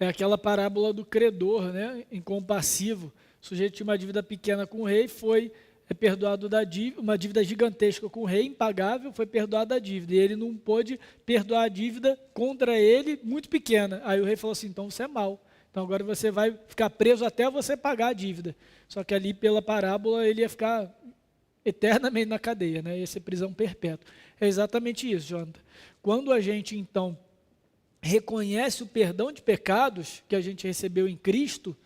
É aquela parábola do credor, né, incompassivo. O sujeito tinha uma dívida pequena com o rei, foi perdoado da dívida, uma dívida gigantesca com o rei, impagável, foi perdoado da dívida. E ele não pôde perdoar a dívida contra ele, muito pequena. Aí o rei falou assim, então você é mau. Então agora você vai ficar preso até você pagar a dívida. Só que ali pela parábola ele ia ficar eternamente na cadeia, né? Ia ser prisão perpétua. É exatamente isso, Jonathan. Quando a gente então reconhece o perdão de pecados que a gente recebeu em Cristo,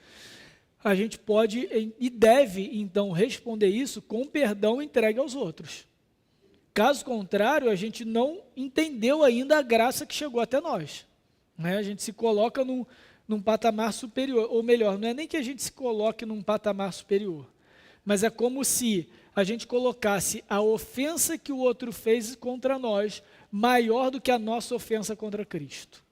a gente pode e deve, então, responder isso com perdão entregue aos outros. Caso contrário, a gente não entendeu ainda a graça que chegou até nós. Né? A gente se coloca num patamar superior, ou melhor, não é nem que a gente se coloque num patamar superior, mas é como se a gente colocasse a ofensa que o outro fez contra nós maior do que a nossa ofensa contra Cristo.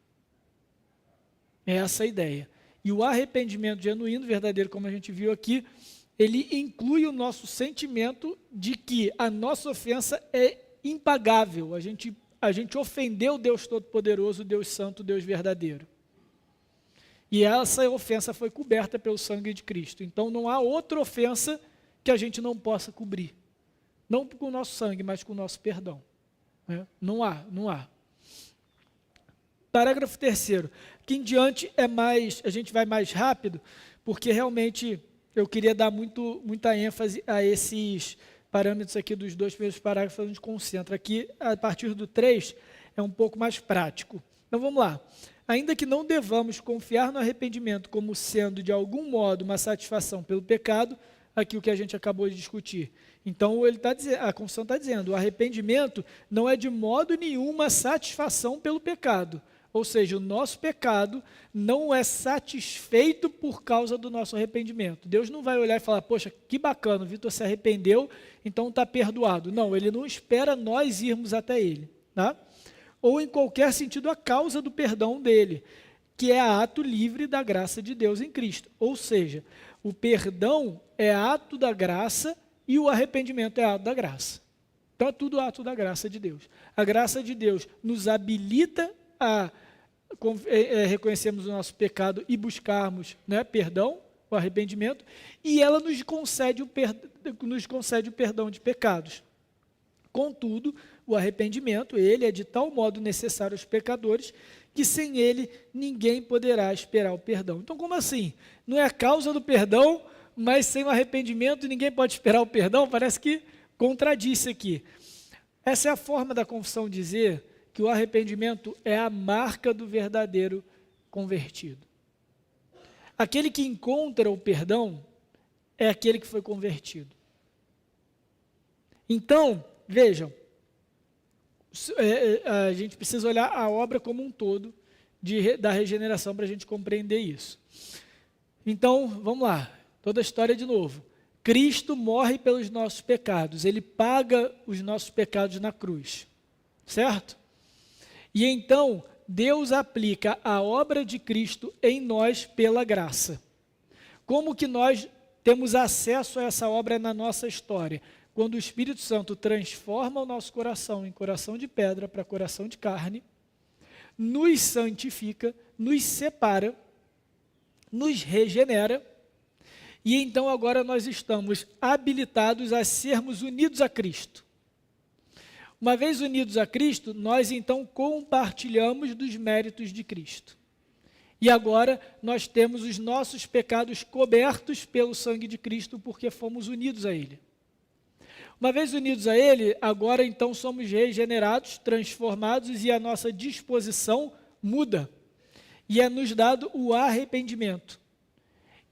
É essa a ideia. E o arrependimento genuíno, verdadeiro, como a gente viu aqui, ele inclui o nosso sentimento de que a nossa ofensa é impagável. A gente ofendeu Deus Todo-Poderoso, Deus Santo, Deus verdadeiro. E essa ofensa foi coberta pelo sangue de Cristo. Então não há outra ofensa que a gente não possa cobrir. Não com o nosso sangue, mas com o nosso perdão. Né? Não há. Parágrafo 3º. Aqui em diante a gente vai mais rápido, porque realmente eu queria dar muita ênfase a esses parâmetros aqui dos 2 primeiros parágrafos, a gente concentra. Aqui, a partir do 3, é um pouco mais prático. Então vamos lá. Ainda que não devamos confiar no arrependimento como sendo de algum modo uma satisfação pelo pecado, aqui o que a gente acabou de discutir. Então a confissão está dizendo, o arrependimento não é de modo nenhum uma satisfação pelo pecado. Ou seja, o nosso pecado não é satisfeito por causa do nosso arrependimento. Deus não vai olhar e falar, poxa, que bacana, o Vitor se arrependeu, então está perdoado. Não, ele não espera nós irmos até ele. Tá? Ou em qualquer sentido a causa do perdão dele, que é ato livre da graça de Deus em Cristo. Ou seja, o perdão é ato da graça e o arrependimento é ato da graça. Então é tudo ato da graça de Deus. A graça de Deus nos habilita a reconhecermos o nosso pecado e buscarmos, né, perdão, o arrependimento, e ela nos concede o perdão de pecados. Contudo, o arrependimento, ele é de tal modo necessário aos pecadores, que sem ele ninguém poderá esperar o perdão. Então, como assim? Não é a causa do perdão, mas sem o arrependimento ninguém pode esperar o perdão? Parece que contradisse aqui. Essa é a forma da confissão dizer que o arrependimento é a marca do verdadeiro convertido. Aquele que encontra o perdão é aquele que foi convertido. Então, vejam, a gente precisa olhar a obra como um todo da regeneração para a gente compreender isso. Então, vamos lá, toda a história de novo. Cristo morre pelos nossos pecados, ele paga os nossos pecados na cruz, certo? E então, Deus aplica a obra de Cristo em nós pela graça. Como que nós temos acesso a essa obra na nossa história? Quando o Espírito Santo transforma o nosso coração em coração de pedra para coração de carne, nos santifica, nos separa, nos regenera, e então agora nós estamos habilitados a sermos unidos a Cristo. Uma vez unidos a Cristo, nós então compartilhamos dos méritos de Cristo. E agora nós temos os nossos pecados cobertos pelo sangue de Cristo, porque fomos unidos a Ele. Uma vez unidos a Ele, agora então somos regenerados, transformados e a nossa disposição muda. E é nos dado o arrependimento.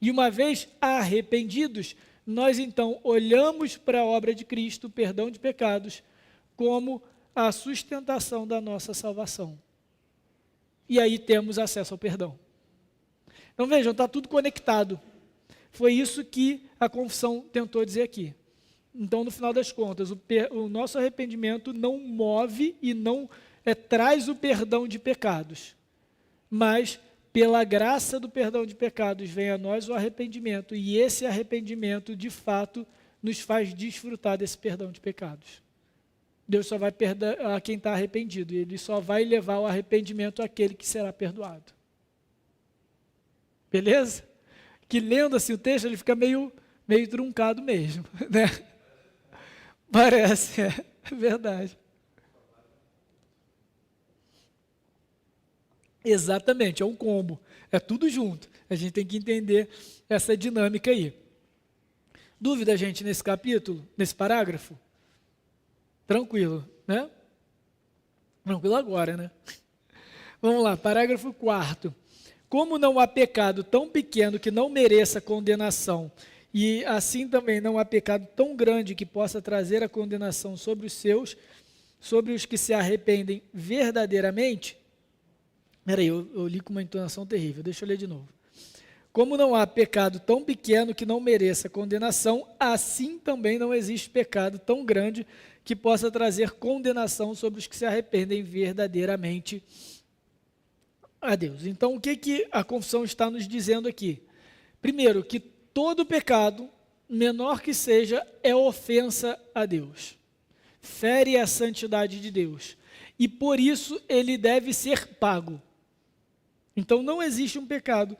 E uma vez arrependidos, nós então olhamos para a obra de Cristo, o perdão de pecados, como a sustentação da nossa salvação. E aí temos acesso ao perdão. Então vejam, está tudo conectado. Foi isso que a confissão tentou dizer aqui. Então, no final das contas, o nosso arrependimento não move e não traz o perdão de pecados, mas pela graça do perdão de pecados vem a nós o arrependimento, e esse arrependimento, de fato, nos faz desfrutar desse perdão de pecados. Deus só vai perdoar a quem está arrependido, e Ele só vai levar o arrependimento àquele que será perdoado. Beleza? Que lendo assim o texto, ele fica meio truncado mesmo, né? Parece, é verdade. Exatamente, é um combo, é tudo junto. A gente tem que entender essa dinâmica aí. Dúvida, gente, nesse capítulo, nesse parágrafo? Tranquilo, né? Tranquilo agora, né? Vamos lá, parágrafo 4º. Como não há pecado tão pequeno que não mereça condenação, e assim também não há pecado tão grande que possa trazer a condenação sobre os que se arrependem verdadeiramente. Peraí, eu li com uma entonação terrível, deixa eu ler de novo. Como não há pecado tão pequeno que não mereça condenação, assim também não existe pecado tão grande que possa trazer condenação sobre os que se arrependem verdadeiramente a Deus. Então, o que a confissão está nos dizendo aqui? Primeiro, que todo pecado, menor que seja, é ofensa a Deus. Fere a santidade de Deus. E por isso ele deve ser pago. Então não existe um pecado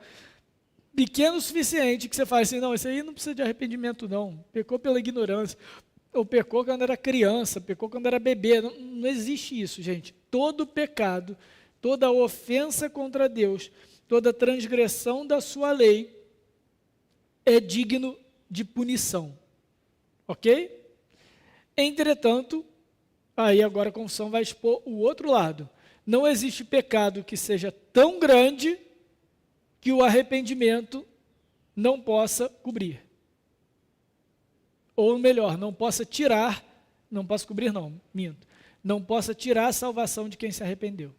pequeno o suficiente que você fale assim, não, esse aí não precisa de arrependimento não. Pecou pela ignorância. Ou pecou quando era criança, pecou quando era bebê. Não existe isso, gente. Todo pecado, toda ofensa contra Deus, toda transgressão da sua lei, é digno de punição, ok? Entretanto, aí agora a confissão vai expor o outro lado. Não existe pecado que seja tão grande que o arrependimento não possa cobrir. Ou melhor, não possa tirar, não possa cobrir não, minto. Não possa tirar a salvação de quem se arrependeu.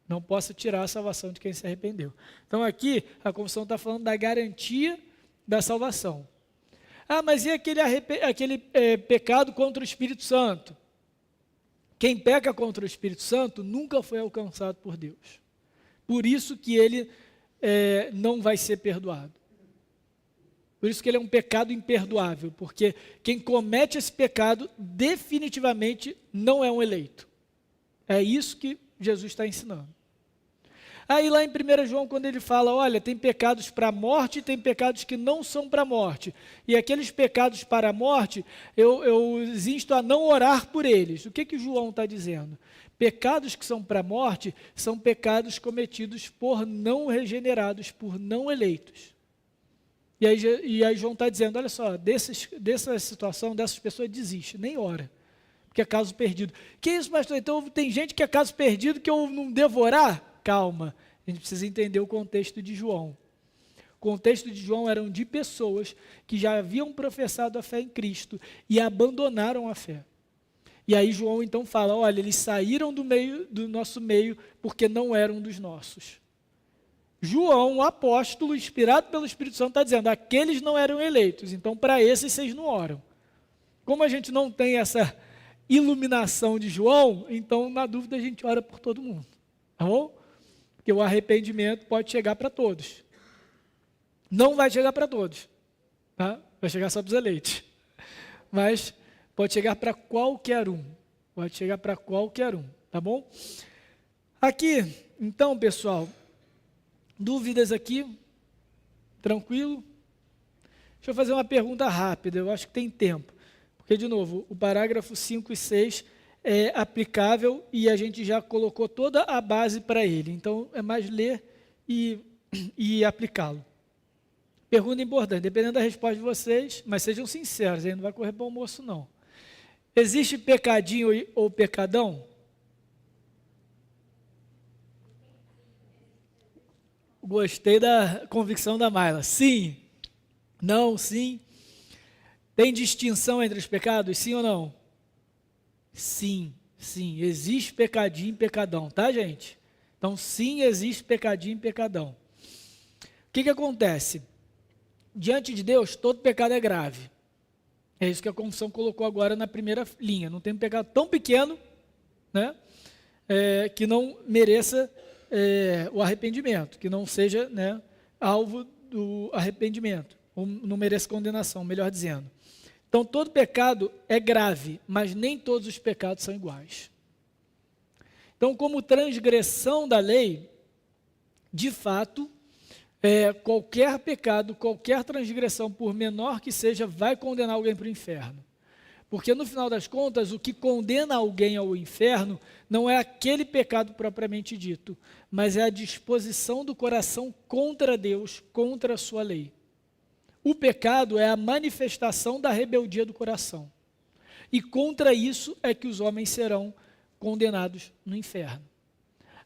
Não possa tirar a salvação de quem se arrependeu. Então aqui a confissão está falando da garantia da salvação. Ah, mas e aquele pecado contra o Espírito Santo? Quem peca contra o Espírito Santo nunca foi alcançado por Deus. Por isso que ele não vai ser perdoado. Por isso que ele é um pecado imperdoável, porque quem comete esse pecado definitivamente não é um eleito. É isso que Jesus está ensinando. Aí lá em 1 João, quando ele fala, olha, tem pecados para a morte e tem pecados que não são para a morte. E aqueles pecados para a morte, eu insto a não orar por eles. O que João está dizendo? Pecados que são para a morte são pecados cometidos por não regenerados, por não eleitos. E aí João está dizendo, olha só, dessa situação, dessas pessoas desiste, nem ora, porque é caso perdido. Que isso, pastor? Então tem gente que é caso perdido que eu não devo orar? Calma, a gente precisa entender o contexto de João. O contexto de João eram de pessoas que já haviam professado a fé em Cristo e abandonaram a fé. E aí João então fala, olha, eles saíram do nosso meio porque não eram dos nossos. João, o apóstolo, inspirado pelo Espírito Santo, está dizendo, aqueles não eram eleitos, então para esses vocês não oram. Como a gente não tem essa iluminação de João, então na dúvida a gente ora por todo mundo, tá bom? Porque o arrependimento pode chegar para todos. Não vai chegar para todos, tá? Vai chegar só para os eleitos. Mas pode chegar para qualquer um, tá bom? Aqui, então, pessoal, dúvidas aqui? Tranquilo? Deixa eu fazer uma pergunta rápida, eu acho que tem tempo. Porque, de novo, o parágrafo 5 e 6 é aplicável e a gente já colocou toda a base para ele. Então, é mais ler e aplicá-lo. Pergunta importante, dependendo da resposta de vocês, mas sejam sinceros, aí não vai correr para o almoço, não. Existe pecadinho ou pecadão? Gostei da convicção da Mayla. Sim. Não, sim. Tem distinção entre os pecados? Sim ou não? Sim, sim. Existe pecadinho e pecadão, tá, gente? Então, sim, existe pecadinho e pecadão. O que acontece? Diante de Deus, todo pecado é grave. É isso que a confissão colocou agora na primeira linha. Não tem um pecado tão pequeno, né, que não mereça o arrependimento, que não seja, né, alvo do arrependimento, ou não mereça condenação, melhor dizendo. Então, todo pecado é grave, mas nem todos os pecados são iguais. Então, como transgressão da lei, de fato, qualquer pecado, qualquer transgressão, por menor que seja, vai condenar alguém para o inferno. Porque, no final das contas, o que condena alguém ao inferno não é aquele pecado propriamente dito, mas é a disposição do coração contra Deus, contra a sua lei. O pecado é a manifestação da rebeldia do coração. E contra isso é que os homens serão condenados no inferno.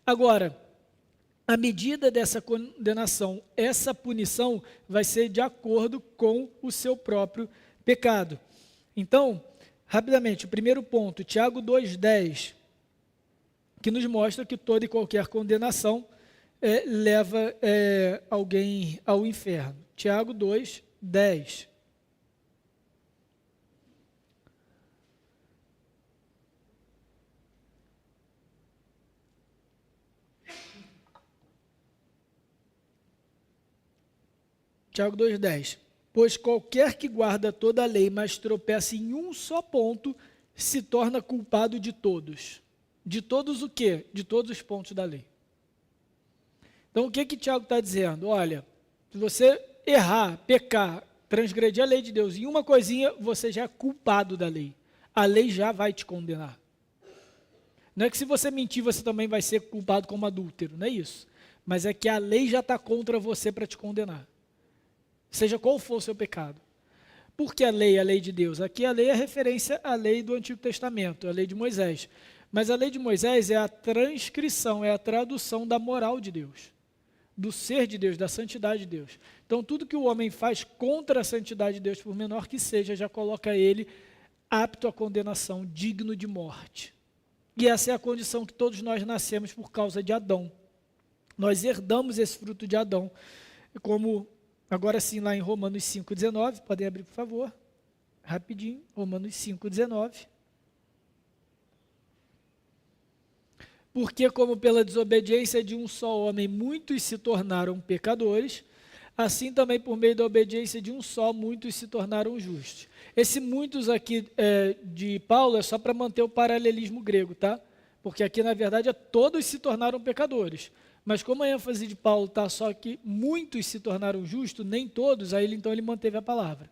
Agora, a medida dessa condenação, essa punição, vai ser de acordo com o seu próprio pecado. Então, rapidamente, o primeiro ponto, Tiago 2,10, que nos mostra que toda e qualquer condenação leva alguém ao inferno. Tiago 2,10. Tiago 2,10. Pois qualquer que guarda toda a lei, mas tropeça em um só ponto, se torna culpado de todos. De todos o quê? De todos os pontos da lei. Então, o que Tiago está dizendo? Olha, se você errar, pecar, transgredir a lei de Deus em uma coisinha, você já é culpado da lei. A lei já vai te condenar. Não é que se você mentir, você também vai ser culpado como adúltero, não é isso. Mas é que a lei já está contra você para te condenar. Seja qual for o seu pecado. Por que a lei de Deus? Aqui a lei é referência à lei do Antigo Testamento, a lei de Moisés. Mas a lei de Moisés é a transcrição, é a tradução da moral de Deus, do ser de Deus, da santidade de Deus. Então, tudo que o homem faz contra a santidade de Deus, por menor que seja, já coloca ele apto à condenação, digno de morte. E essa é a condição que todos nós nascemos por causa de Adão. Nós herdamos esse fruto de Adão, como agora sim, lá em Romanos 5,19, podem abrir, por favor, rapidinho, Romanos 5,19. Porque como pela desobediência de um só homem muitos se tornaram pecadores, assim também por meio da obediência de um só muitos se tornaram justos. Esse muitos aqui de Paulo é só para manter o paralelismo grego, tá? Porque aqui na verdade todos se tornaram pecadores, Mas como a ênfase de Paulo está só que muitos se tornaram justos, nem todos, aí então ele manteve a palavra.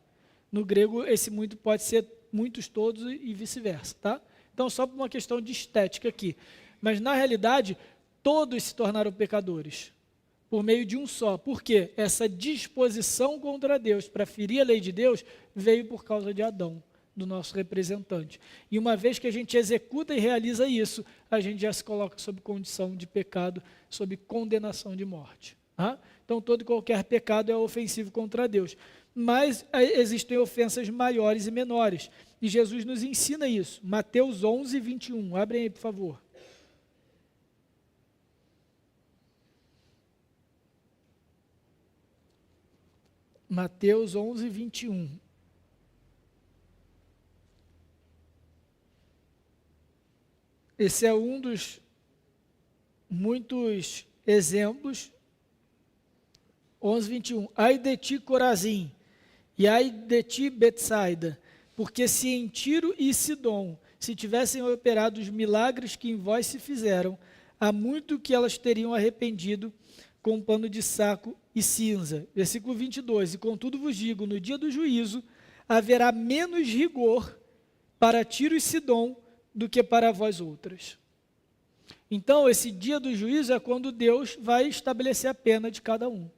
No grego, esse muito pode ser muitos todos e vice-versa, tá? Então, só por uma questão de estética aqui. Mas, na realidade, todos se tornaram pecadores, por meio de um só. Por quê? Essa disposição contra Deus, para ferir a lei de Deus, veio por causa de Adão, do nosso representante. E uma vez que a gente executa e realiza isso, a gente já se coloca sob condição de pecado, sob condenação de morte. Tá? Então, todo e qualquer pecado é ofensivo contra Deus. Mas existem ofensas maiores e menores. E Jesus nos ensina isso. Mateus 11, 21. Abrem aí, por favor. Mateus 11, 21. Esse é um dos muitos exemplos. 11, 21. Ai de ti, Corazim, e ai de ti, Betsaida, porque se em Tiro e Sidom se tivessem operado os milagres que em vós se fizeram, há muito que elas teriam arrependido com um pano de saco e cinza. Versículo 22. E contudo vos digo, no dia do juízo haverá menos rigor para Tiro e Sidom do que para vós outras. Então, esse dia do juízo é quando Deus vai estabelecer a pena de cada um.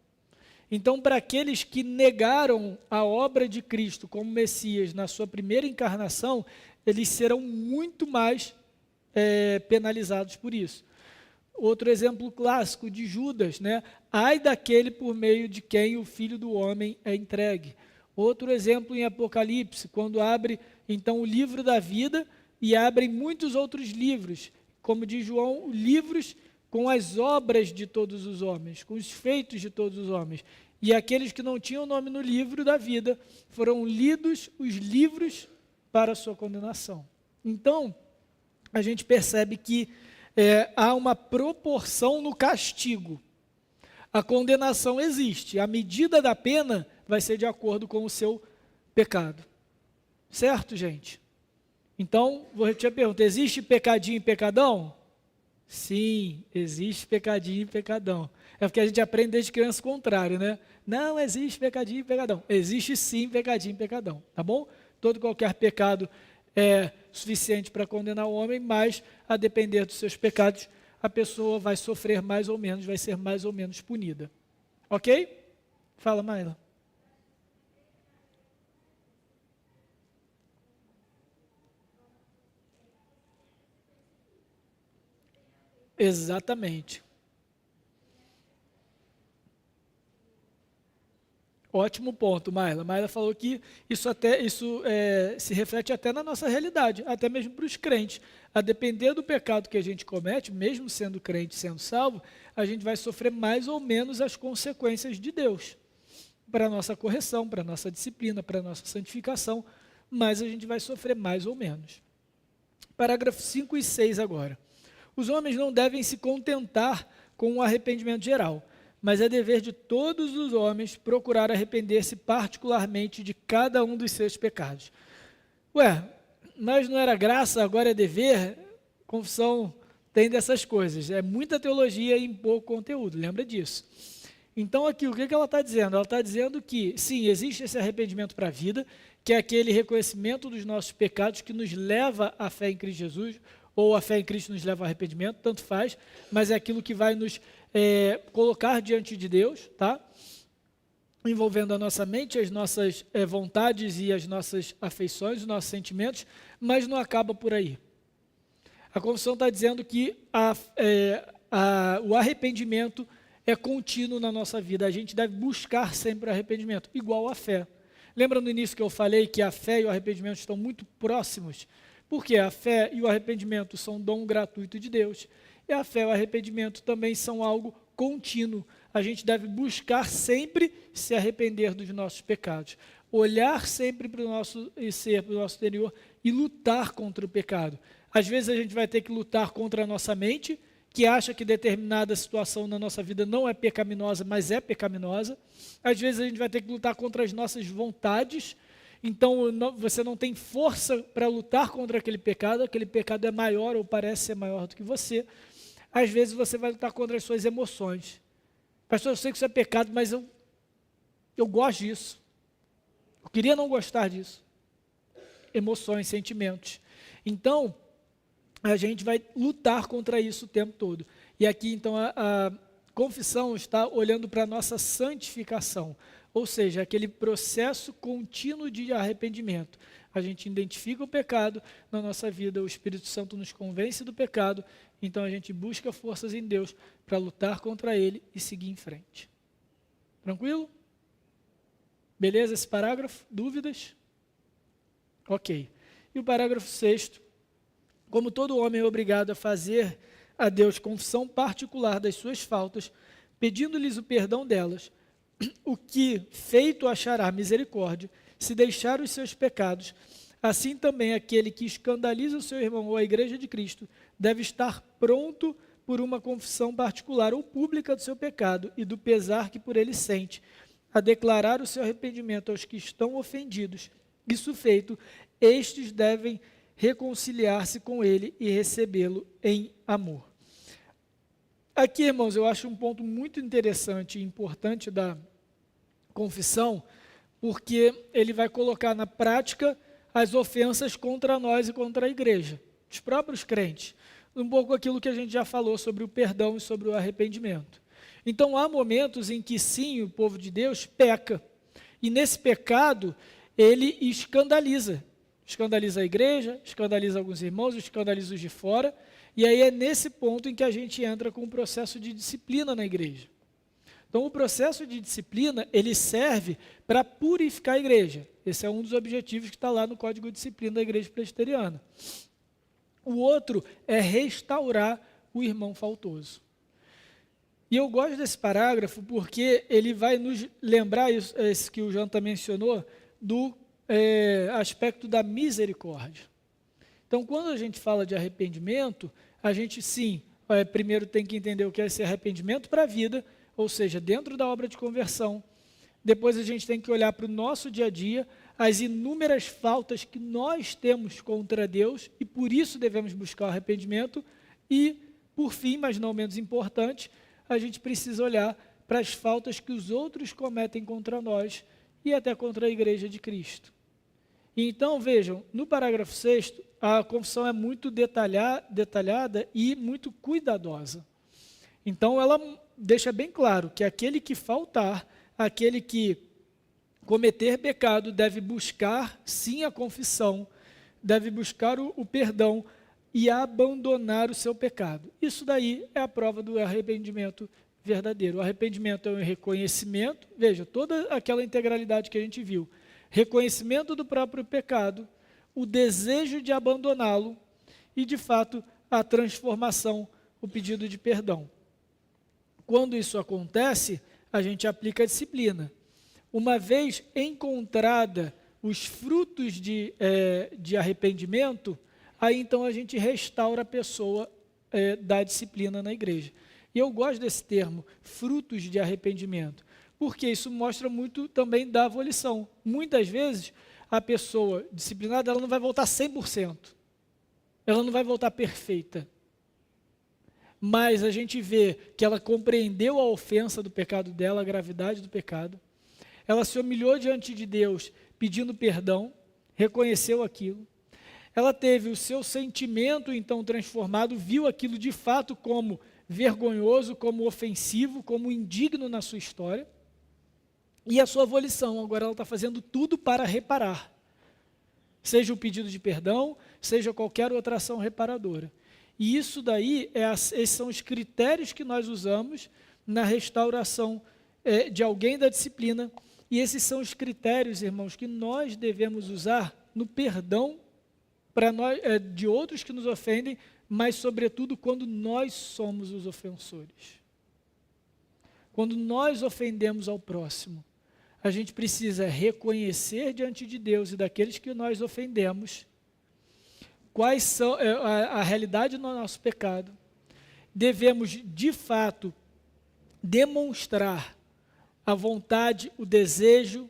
Então, para aqueles que negaram a obra de Cristo como Messias na sua primeira encarnação, eles serão muito mais penalizados por isso. Outro exemplo clássico de Judas, né? Ai daquele por meio de quem o Filho do Homem é entregue. Outro exemplo em Apocalipse, quando abre então o livro da vida e abrem muitos outros livros, como diz João, livros com as obras de todos os homens, com os feitos de todos os homens. E aqueles que não tinham nome no livro da vida, foram lidos os livros para a sua condenação. Então, a gente percebe que há uma proporção no castigo. A condenação existe, a medida da pena vai ser de acordo com o seu pecado. Certo, gente? Então, vou repetir a pergunta, existe pecadinho e pecadão? Sim, existe pecadinho e pecadão. É porque a gente aprende desde criança o contrário, né? Não existe pecadinho e pecadão. Existe sim pecadinho e pecadão, tá bom? Todo e qualquer pecado é suficiente para condenar o homem, mas a depender dos seus pecados, a pessoa vai sofrer mais ou menos, vai ser mais ou menos punida. Ok? Fala, Maila. Exatamente. Ótimo ponto, Maila. Maila falou que isso se reflete até na nossa realidade, até mesmo para os crentes. A depender do pecado que a gente comete, mesmo sendo crente, sendo salvo, a gente vai sofrer mais ou menos as consequências de Deus para a nossa correção, para a nossa disciplina, para a nossa santificação, mas a gente vai sofrer mais ou menos. Parágrafo 5 e 6 agora. Os homens não devem se contentar com o arrependimento geral, mas é dever de todos os homens procurar arrepender-se particularmente de cada um dos seus pecados. Ué, mas não era graça, agora é dever? Confissão tem dessas coisas. É muita teologia e pouco conteúdo, lembra disso. Então aqui, o que ela está dizendo? Ela está dizendo que, sim, existe esse arrependimento para a vida, que é aquele reconhecimento dos nossos pecados que nos leva à fé em Cristo Jesus, ou a fé em Cristo nos leva ao arrependimento, tanto faz, mas é aquilo que vai nos colocar diante de Deus, tá? Envolvendo a nossa mente, as nossas vontades e as nossas afeições, os nossos sentimentos, mas não acaba por aí. A confissão está dizendo que o arrependimento é contínuo na nossa vida, a gente deve buscar sempre o arrependimento, igual a fé. Lembra no início que eu falei que a fé e o arrependimento estão muito próximos? Porque a fé e o arrependimento são dom gratuito de Deus. E a fé e o arrependimento também são algo contínuo. A gente deve buscar sempre se arrepender dos nossos pecados. Olhar sempre para o nosso ser, para o nosso interior e lutar contra o pecado. Às vezes a gente vai ter que lutar contra a nossa mente, que acha que determinada situação na nossa vida não é pecaminosa, mas é pecaminosa. Às vezes a gente vai ter que lutar contra as nossas vontades. Então, você não tem força para lutar contra aquele pecado é maior ou parece ser maior do que você. Às vezes você vai lutar contra as suas emoções. Pastor, eu sei que isso é pecado, mas eu gosto disso. Eu queria não gostar disso. Emoções, sentimentos. Então, a gente vai lutar contra isso o tempo todo. E aqui, então, a confissão está olhando para a nossa santificação, ou seja, aquele processo contínuo de arrependimento. A gente identifica o pecado na nossa vida, o Espírito Santo nos convence do pecado, então a gente busca forças em Deus para lutar contra ele e seguir em frente. Tranquilo? Beleza esse parágrafo? Dúvidas? Ok. E o parágrafo 6º, como todo homem é obrigado a fazer a Deus confissão particular das suas faltas, pedindo-lhes o perdão delas, o que feito achará misericórdia, se deixar os seus pecados, assim também aquele que escandaliza o seu irmão ou a igreja de Cristo, deve estar pronto por uma confissão particular ou pública do seu pecado e do pesar que por ele sente, a declarar o seu arrependimento aos que estão ofendidos. Isso feito, estes devem reconciliar-se com ele e recebê-lo em amor. Aqui, irmãos, eu acho um ponto muito interessante e importante da confissão, porque ele vai colocar na prática as ofensas contra nós e contra a igreja, os próprios crentes. Um pouco aquilo que a gente já falou sobre o perdão e sobre o arrependimento. Então, há momentos em que, sim, o povo de Deus peca. E nesse pecado, ele escandaliza. Escandaliza a igreja, escandaliza alguns irmãos, escandaliza os de fora. E aí é nesse ponto em que a gente entra com o processo de disciplina na igreja. Então, o processo de disciplina, ele serve para purificar a igreja. Esse é um dos objetivos que está lá no Código de Disciplina da Igreja Presbiteriana. O outro é restaurar o irmão faltoso. E eu gosto desse parágrafo porque ele vai nos lembrar, esse que o João também mencionou, do aspecto da misericórdia. Então, quando a gente fala de arrependimento, a gente sim, primeiro tem que entender o que é esse arrependimento para a vida, ou seja, dentro da obra de conversão. Depois a gente tem que olhar para o nosso dia a dia, as inúmeras faltas que nós temos contra Deus e por isso devemos buscar o arrependimento. E, por fim, mas não menos importante, a gente precisa olhar para as faltas que os outros cometem contra nós e até contra a igreja de Cristo. Então, vejam, no parágrafo 6º, a confissão é muito detalhada e muito cuidadosa. Então, ela deixa bem claro que aquele que faltar, aquele que cometer pecado, deve buscar, sim, a confissão, deve buscar o perdão e abandonar o seu pecado. Isso daí é a prova do arrependimento verdadeiro. O arrependimento é um reconhecimento, veja, toda aquela integralidade que a gente viu. Reconhecimento do próprio pecado, o desejo de abandoná-lo e, de fato, a transformação, o pedido de perdão. Quando isso acontece, a gente aplica a disciplina. Uma vez encontrada os frutos de arrependimento, aí então a gente restaura a pessoa da disciplina na igreja. E eu gosto desse termo, frutos de arrependimento, porque isso mostra muito também da avolição. Muitas vezes, a pessoa disciplinada, ela não vai voltar 100%. Ela não vai voltar perfeita. Mas a gente vê que ela compreendeu a ofensa do pecado dela, a gravidade do pecado. Ela se humilhou diante de Deus, pedindo perdão, reconheceu aquilo. Ela teve o seu sentimento, então, transformado, viu aquilo de fato como vergonhoso, como ofensivo, como indigno na sua história. E a sua volição, agora ela está fazendo tudo para reparar. Seja o pedido de perdão, seja qualquer outra ação reparadora. E isso daí, esses são os critérios que nós usamos na restauração de alguém da disciplina. E esses são os critérios, irmãos, que nós devemos usar no perdão para nós, de outros que nos ofendem, mas, sobretudo, quando nós somos os ofensores. Quando nós ofendemos ao próximo, a gente precisa reconhecer diante de Deus e daqueles que nós ofendemos quais são a realidade do nosso pecado. Devemos, de fato, demonstrar a vontade, o desejo,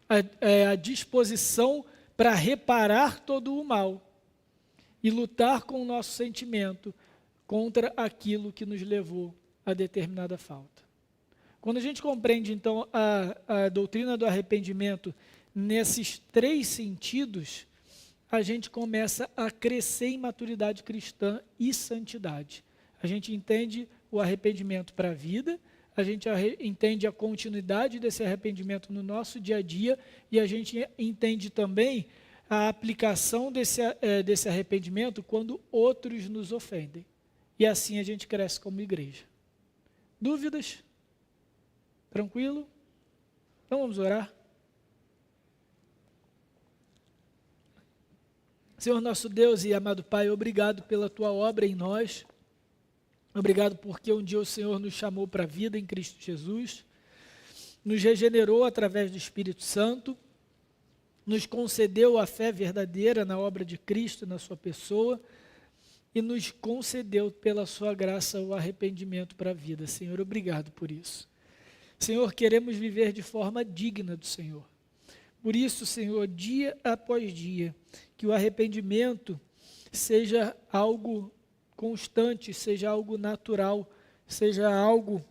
a disposição para reparar todo o mal e lutar com o nosso sentimento, contra aquilo que nos levou a determinada falta. Quando a gente compreende, então, a doutrina do arrependimento nesses 3 sentidos, a gente começa a crescer em maturidade cristã e santidade. A gente entende o arrependimento para a vida, a gente entende a continuidade desse arrependimento no nosso dia a dia e a gente entende também a aplicação desse arrependimento quando outros nos ofendem. E assim a gente cresce como igreja. Dúvidas? Tranquilo? Então vamos orar. Senhor nosso Deus e amado Pai, obrigado pela Tua obra em nós. Obrigado porque um dia o Senhor nos chamou para a vida em Cristo Jesus, nos regenerou através do Espírito Santo, nos concedeu a fé verdadeira na obra de Cristo, na sua pessoa, e nos concedeu pela sua graça o arrependimento para a vida. Senhor, obrigado por isso. Senhor, queremos viver de forma digna do Senhor. Por isso, Senhor, dia após dia, que o arrependimento seja algo constante, seja algo natural, seja algo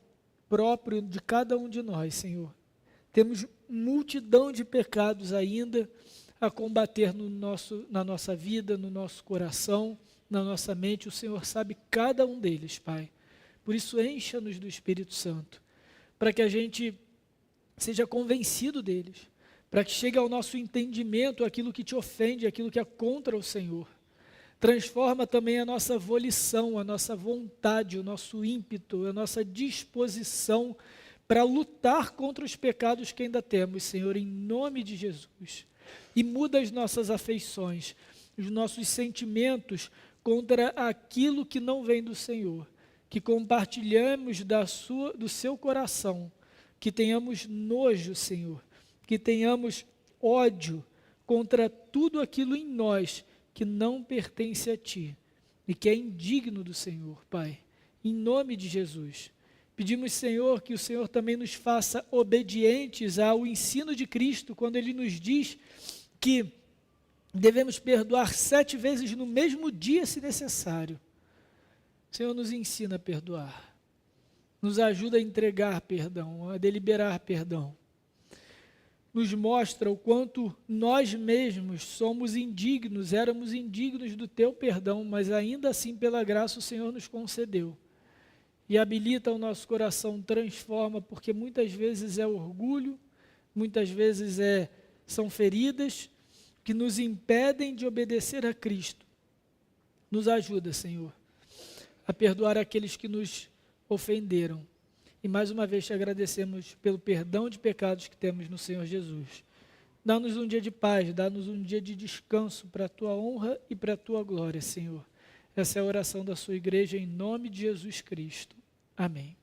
próprio de cada um de nós, Senhor. Temos multidão de pecados ainda a combater na nossa vida, no nosso coração, na nossa mente. O Senhor sabe cada um deles, Pai. Por isso, encha-nos do Espírito Santo, para que a gente seja convencido deles, para que chegue ao nosso entendimento aquilo que te ofende, aquilo que é contra o Senhor. Transforma também a nossa volição, a nossa vontade, o nosso ímpeto, a nossa disposição para lutar contra os pecados que ainda temos, Senhor, em nome de Jesus. E muda as nossas afeições, os nossos sentimentos contra aquilo que não vem do Senhor. Que compartilhamos do seu coração, que tenhamos nojo, Senhor, que tenhamos ódio contra tudo aquilo em nós que não pertence a Ti e que é indigno do Senhor, Pai. Em nome de Jesus, pedimos, Senhor, que o Senhor também nos faça obedientes ao ensino de Cristo, quando Ele nos diz que devemos perdoar 7 vezes no mesmo dia, se necessário. Senhor, nos ensina a perdoar, nos ajuda a entregar perdão, a deliberar perdão. Nos mostra o quanto nós mesmos somos indignos, éramos indignos do Teu perdão, mas ainda assim, pela graça, o Senhor nos concedeu. E habilita o nosso coração, transforma, porque muitas vezes é orgulho, muitas vezes são feridas que nos impedem de obedecer a Cristo. Nos ajuda, Senhor, a perdoar aqueles que nos ofenderam. E mais uma vez te agradecemos pelo perdão de pecados que temos no Senhor Jesus. Dá-nos um dia de paz, dá-nos um dia de descanso para a Tua honra e para a Tua glória, Senhor. Essa é a oração da sua igreja em nome de Jesus Cristo. Amém.